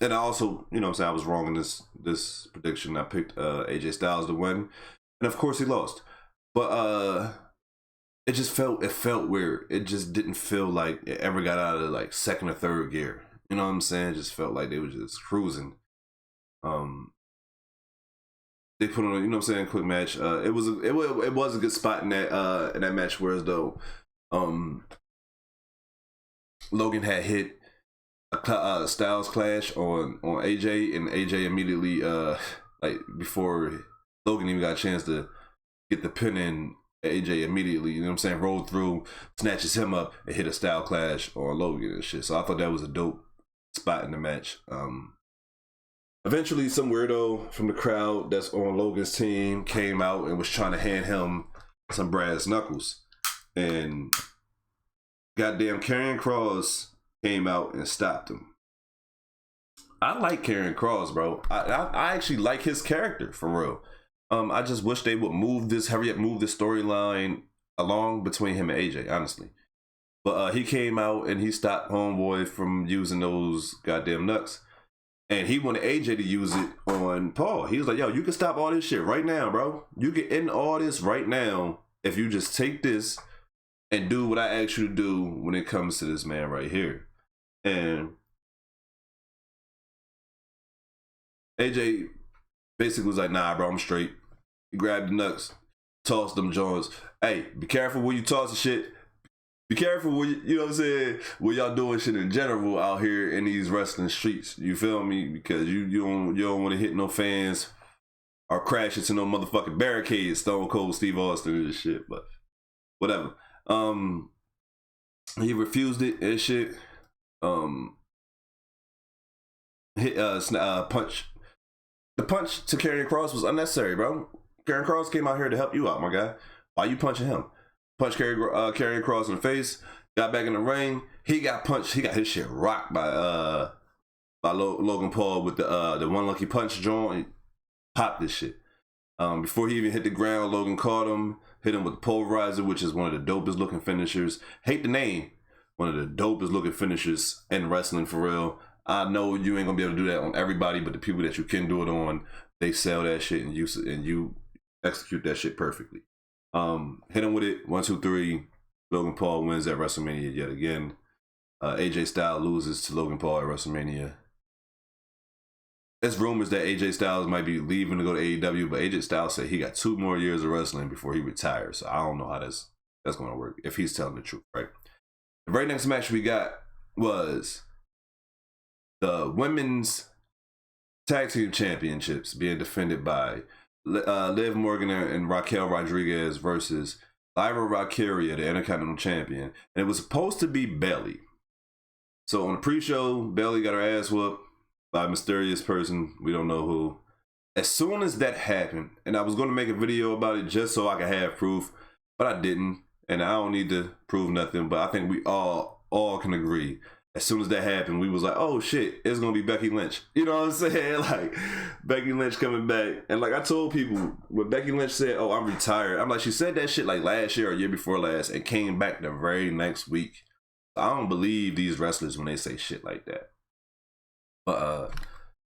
I also, you know what I'm saying, I was wrong in this prediction. I picked AJ Styles to win, and of course he lost. But it felt weird. It just didn't feel like it ever got out of like second or third gear. You know what I'm saying? It just felt like they were just cruising. They put on a, you know what I'm saying, quick match. It was a good spot in that match, whereas though Logan had hit a Styles clash on AJ, and AJ immediately like before Logan even got a chance to get the pin in, AJ immediately, you know what I'm saying, rolled through, snatches him up, and hit a Style clash on Logan and shit. So I thought that was a dope spot in the match. Eventually, some weirdo from the crowd that's on Logan's team came out and was trying to hand him some brass knuckles. And goddamn Karrion Kross came out and stopped him. I like Karrion Kross, bro. I actually like his character, for real. I just wish they would move this storyline along between him and AJ, honestly. But he came out and he stopped Homeboy from using those goddamn nuts. And he wanted AJ to use it on Paul. He was like, yo, you can stop all this shit right now, bro. You can end all this right now if you just take this and do what I asked you to do when it comes to this man right here. And AJ basically was like, nah, bro, I'm straight. He grabbed the nuts, tossed them joints. Hey, be careful when you toss the shit. Be careful when you know what I'm saying, when y'all doing shit in general out here in these wrestling streets. You feel me? Because you don't want to hit no fans or crash into no motherfucking barricades, Stone Cold Steve Austin and this shit. But whatever. He refused it and shit. Hit punch. The punch to Karrion Kross was unnecessary, bro. Karrion Kross came out here to help you out, my guy. Why you punching him? Punch Karrion Kross in the face. Got back in the ring. He got punched. He got his shit rocked by Logan Paul with the one lucky punch joint. Popped this shit. Before he even hit the ground, Logan caught him, hit him with the pulverizer, which is one of the dopest looking finishers. Hate the name. One of the dopest looking finishers in wrestling for real. I know you ain't gonna be able to do that on everybody, but the people that you can do it on, they sell that shit and you execute that shit perfectly. Hit him with it, 1, 2, 3. Logan Paul wins at WrestleMania yet again. AJ Styles loses to Logan Paul at WrestleMania. There's rumors that AJ Styles might be leaving to go to AEW, but AJ Styles said he got 2 more years of wrestling before he retires. So I don't know how that's going to work, if he's telling the truth, right? The very next match we got was the women's tag team championships being defended by Liv Morgan and Raquel Rodriguez versus Lyra Valkyria, the Intercontinental Champion. And it was supposed to be Bayley. So on the pre-show, Bayley got her ass whooped by a mysterious person. We don't know who. As soon as that happened, and I was going to make a video about it just so I could have proof, but I didn't. And I don't need to prove nothing, but I think we all can agree. As soon as that happened, we was like, oh shit, it's going to be Becky Lynch. You know what I'm saying? Like, Becky Lynch coming back. And like I told people, when Becky Lynch said, oh, I'm retired, I'm like, she said that shit like last year or year before last and came back the very next week. I don't believe these wrestlers when they say shit like that. But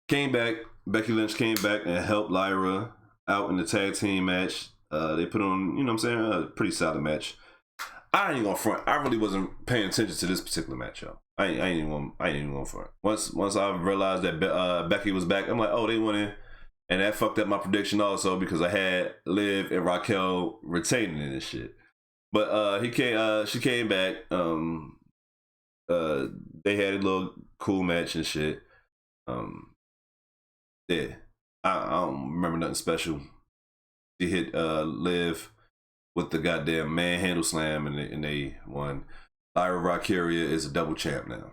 came back, Becky Lynch came back and helped Lyra out in the tag team match. They put on, you know what I'm saying, a pretty solid match. I ain't gonna front. I really wasn't paying attention to this particular match, yo. I ain't even gonna front. Once I realized that Becky was back, I'm like, oh, they went in, and that fucked up my prediction also because I had Liv and Raquel retaining in this shit. But she came back. They had a little cool match and shit. Yeah, I don't remember nothing special. She hit Liv with the goddamn manhandle slam and they won. Lyra Valkyria is a double champ now. You know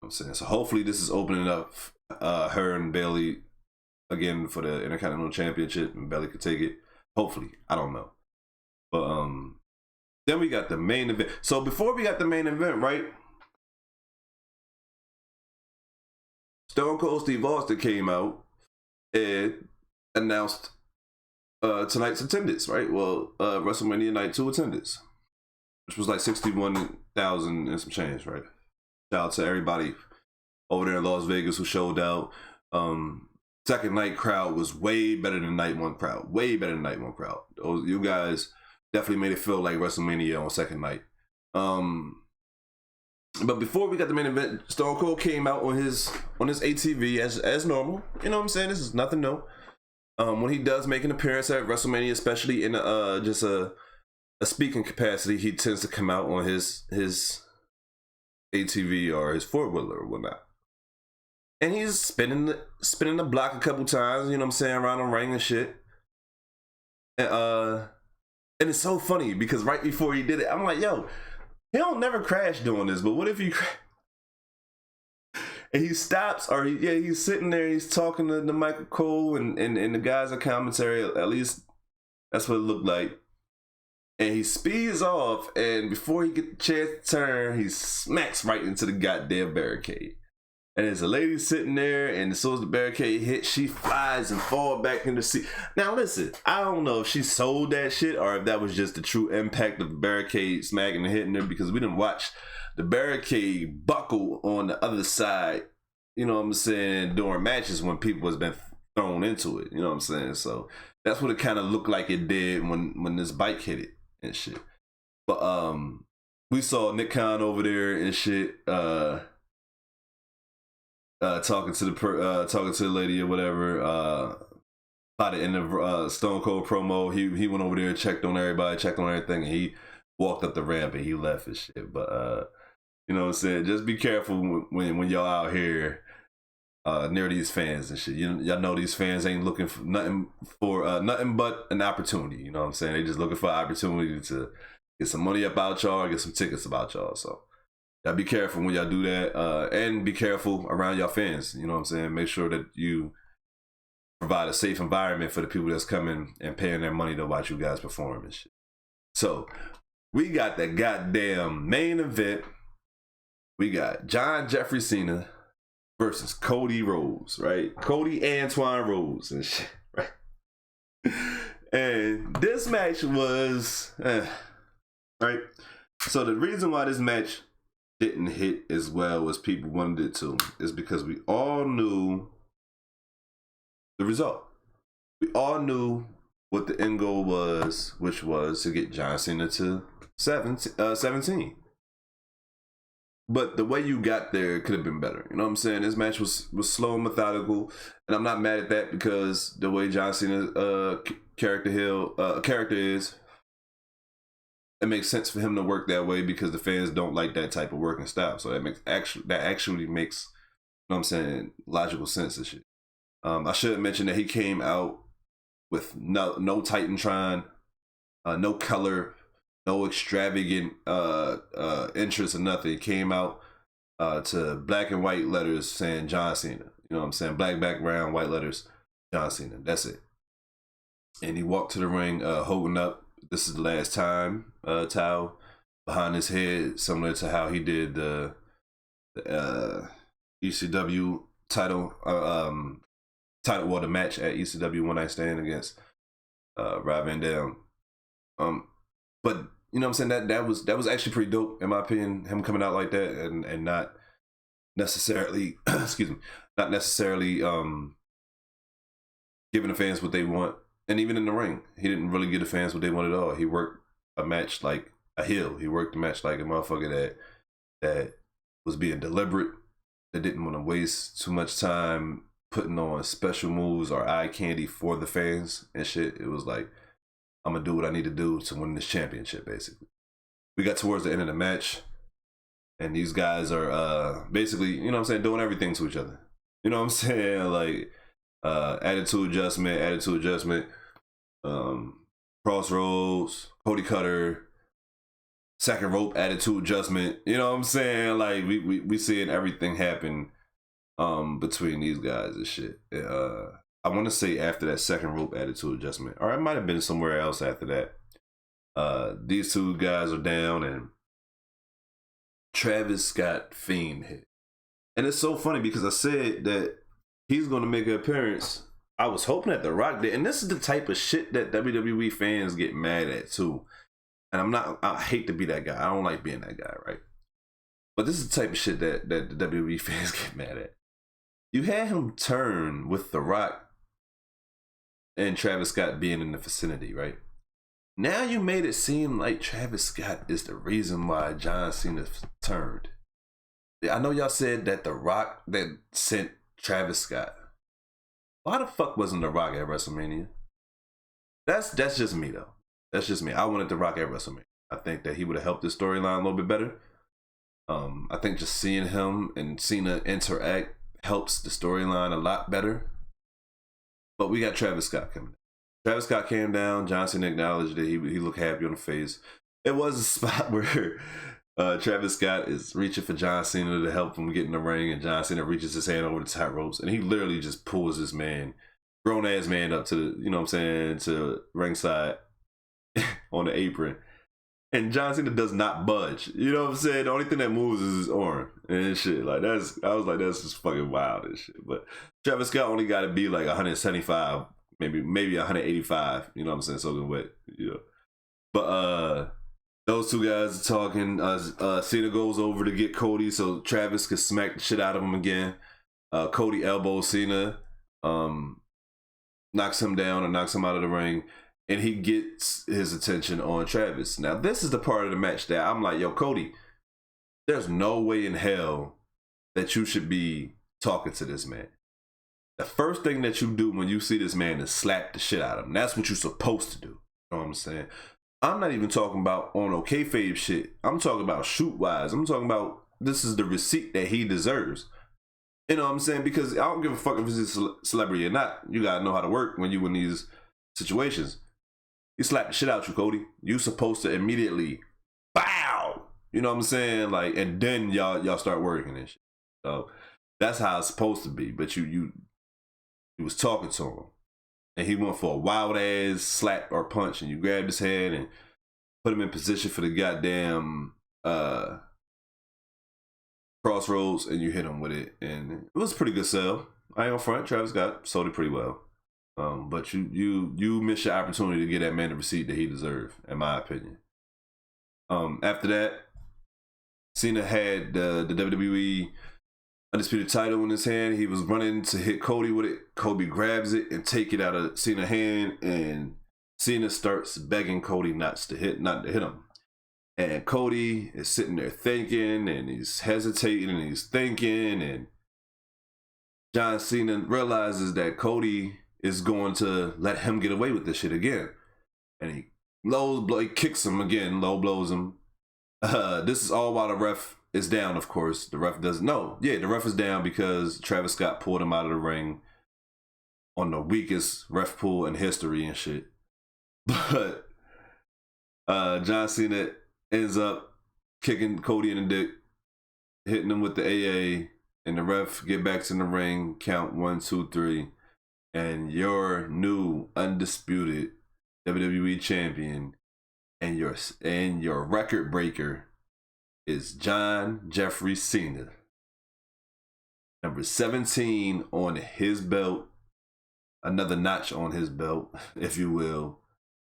what I'm saying? So hopefully this is opening up her and Bayley again for the Intercontinental Championship and Bayley could take it. Hopefully. I don't know. But then we got the main event. So before we got the main event, right? Stone Cold Steve Austin came out and announced tonight's attendance, right? Well, WrestleMania Night 2 attendance, which was like 61,000 and some change, right? Shout out to everybody over there in Las Vegas who showed out. Second night crowd was way better than night one crowd. Way better than night one crowd. You guys definitely made it feel like WrestleMania on second night. But before we got the main event, Stone Cold came out on his ATV as normal. You know what I'm saying? This is nothing new. When he does make an appearance at WrestleMania, especially in just a speaking capacity, he tends to come out on his ATV or his four-wheeler or whatnot. And he's spinning the block a couple times, you know what I'm saying, around the ring and shit. And it's so funny because right before he did it, I'm like, yo, he don't never crash doing this, but what if he and he stops, or he's sitting there, he's talking to Michael Cole and the guys at commentary, at least that's what it looked like. And he speeds off, and before he gets the chance to turn, he smacks right into the goddamn barricade. And there's a lady sitting there, and as soon as the barricade hits, she flies and falls back in the seat. Now listen, I don't know if she sold that shit or if that was just the true impact of the barricade smacking and hitting her, because we didn't watch the barricade buckle on the other side, you know what I'm saying, during matches when people has been thrown into it, you know what I'm saying? So that's what it kind of looked like it did when this bike hit it and shit. But we saw Nick Khan over there and shit, talking to the lady or whatever. About it in the Stone Cold promo, he went over there, checked on everybody, checked on everything, and he walked up the ramp and he left his shit. But you know what I'm saying? Just be careful when y'all out here near these fans and shit. Y'all know these fans ain't looking for nothing but an opportunity. You know what I'm saying? They just looking for an opportunity to get some money up out y'all, or get some tickets about y'all. So y'all be careful when y'all do that, and be careful around y'all fans. You know what I'm saying? Make sure that you provide a safe environment for the people that's coming and paying their money to watch you guys perform and shit. So we got the goddamn main event. We got John Jeffrey Cena versus Cody Rhodes, right? Cody Antoine Rhodes and shit, right? And this match was, right? So the reason why this match didn't hit as well as people wanted it to is because we all knew the result. We all knew what the end goal was, which was to get John Cena to 17. But the way you got there could have been better. You know what I'm saying? This match was slow and methodical, and I'm not mad at that because the way John Cena's character is, it makes sense for him to work that way because the fans don't like that type of working style. So that actually makes, you know what I'm saying, logical sense and shit. I should mention that he came out with no Titantron, no color, no extravagant interest or nothing. He came out to black and white letters saying John Cena. You know what I'm saying? Black background, white letters, John Cena. That's it. And he walked to the ring holding up, "This is the last time" towel behind his head, similar to how he did the ECW title, well, the match at ECW One Night Stand against Rob Van Dam. But you know what I'm saying, that was actually pretty dope in my opinion, him coming out like that and not necessarily excuse me, not necessarily giving the fans what they want. And even in the ring, he didn't really give the fans what they wanted at all. He worked a match like a heel. He worked the match like a motherfucker that was being deliberate, that didn't want to waste too much time putting on special moves or eye candy for the fans and shit. It was like, I'm gonna do what I need to do to win this championship, basically. We got towards the end of the match, and these guys are basically, you know what I'm saying, doing everything to each other. You know what I'm saying? Like, attitude adjustment, crossroads, Cody Cutter, second rope attitude adjustment. You know what I'm saying? Like, we seeing everything happen between these guys and shit. I want to say after that second rope attitude adjustment, or it might have been somewhere else after that. These two guys are down, and Travis got Fiend hit. And it's so funny because I said that he's going to make an appearance. I was hoping that The Rock did. And this is the type of shit that WWE fans get mad at too. And I hate to be that guy. I don't like being that guy, right? But this is the type of shit that the WWE fans get mad at. You had him turn with The Rock and Travis Scott being in the vicinity, right? Now you made it seem like Travis Scott is the reason why John Cena turned. I know y'all said that The Rock that sent Travis Scott. Why the fuck wasn't The Rock at WrestleMania? That's just me though. That's just me. I wanted The Rock at WrestleMania. I think that he would have helped this storyline a little bit better. I think just seeing him and Cena interact helps the storyline a lot better. But we got Travis Scott coming down. Travis Scott came down. John Cena acknowledged that he looked happy on the face. It was a spot where Travis Scott is reaching for John Cena to help him get in the ring, and John Cena reaches his hand over the top ropes, and he literally just pulls this man, grown ass man, up to the, you know what I'm saying, to ringside on the apron. And John Cena does not budge. You know what I'm saying? The only thing that moves is his arm and shit. Like, I was like, that's just fucking wild and shit. But Travis Scott only got to be like 175, maybe 185. You know what I'm saying? Soaking wet. You know. But those two guys are talking. Cena goes over to get Cody so Travis can smack the shit out of him again. Cody elbows Cena, knocks him down and knocks him out of the ring. And he gets his attention on Travis. Now, this is the part of the match that I'm like, yo, Cody, there's no way in hell that you should be talking to this man. The first thing that you do when you see this man is slap the shit out of him. That's what you're supposed to do. You know what I'm saying? I'm not even talking about on no kayfabe shit. I'm talking about shoot-wise. I'm talking about this is the receipt that he deserves. You know what I'm saying? Because I don't give a fuck if he's a celebrity or not. You gotta know how to work when you in these situations. He slapped the shit out you, Cody. You supposed to immediately, bow. You know what I'm saying? Like, and then y'all start working and shit. So that's how it's supposed to be. But you he was talking to him. And he went for a wild ass slap or punch, and you grabbed his head and put him in position for the goddamn crossroads, and you hit him with it. And it was a pretty good sell. I ain't on front. Travis Scott sold it pretty well. But you missed your opportunity to get that man the receipt that he deserved, in my opinion. After that, Cena had the WWE Undisputed title in his hand. He was running to hit Cody with it. Cody grabs it and take it out of Cena's hand, and Cena starts begging Cody not to hit him. And Cody is sitting there thinking, and he's hesitating, and he's thinking, and John Cena realizes that Cody is going to let him get away with this shit again. And he kicks him again, low blows him. This is all while the ref is down, of course. The ref doesn't know. Yeah, the ref is down because Travis Scott pulled him out of the ring on the weakest ref pull in history and shit. But John Cena ends up kicking Cody in the dick, hitting him with the AA, and the ref get back in the ring, count 1, 2, 3, and your new undisputed WWE champion and your record breaker is John Jeffrey Cena. Number 17 on his belt, another notch on his belt, if you will.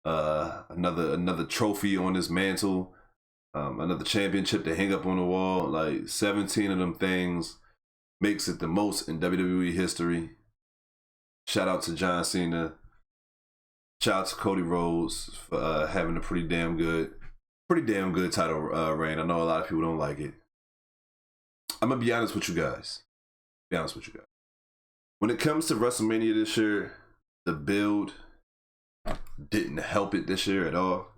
Another trophy on his mantle, another championship to hang up on the wall. Like 17 of them things makes it the most in WWE history. Shout out to John Cena. Shout out to Cody Rhodes for having a pretty damn good title reign. I know a lot of people don't like it. I'm gonna be honest with you guys. When it comes to WrestleMania this year, the build didn't help it this year at all.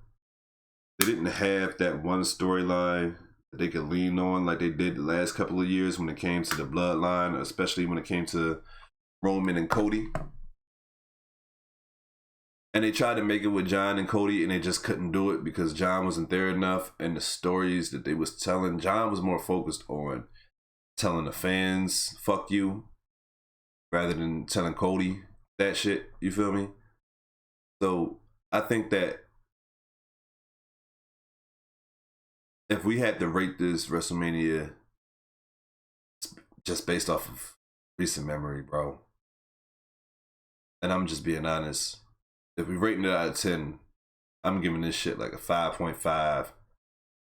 They didn't have that one storyline that they could lean on like they did the last couple of years when it came to the bloodline, especially when it came to Roman and Cody. And they tried to make it with John and Cody, and they just couldn't do it because John wasn't there enough. And the stories that they was telling, John was more focused on telling the fans, fuck you, rather than telling Cody that shit. You feel me? So I think that if we had to rate this WrestleMania just based off of recent memory, bro, and I'm just being honest, if we rating it out of 10, I'm giving this shit like a 5.5,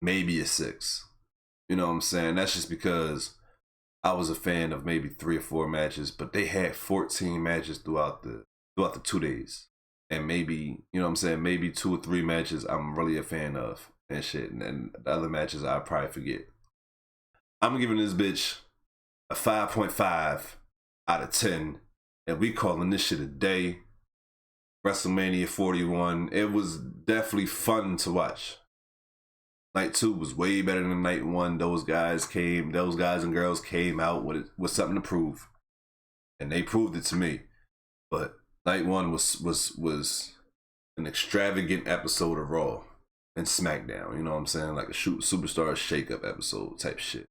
maybe a 6. You know what I'm saying? That's just because I was a fan of maybe 3 or 4 matches, but they had 14 matches throughout the 2 days. And maybe, you know what I'm saying, maybe 2 or 3 matches I'm really a fan of and shit. And then the other matches I probably forget. I'm giving this bitch a 5.5 out of 10. And we calling this shit a day. WrestleMania 41. It was definitely fun to watch. Night 2 was way better than night 1. Those guys and girls came out with something to prove. And they proved it to me. But night 1 was an extravagant episode of Raw and SmackDown. You know what I'm saying? Like a superstar shake-up episode type shit.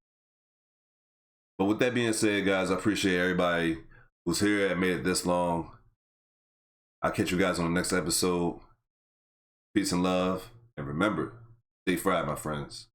But with that being said, guys, I appreciate everybody who's here and made it this long. I'll catch you guys on the next episode. Peace and love. And remember, stay fried, my friends.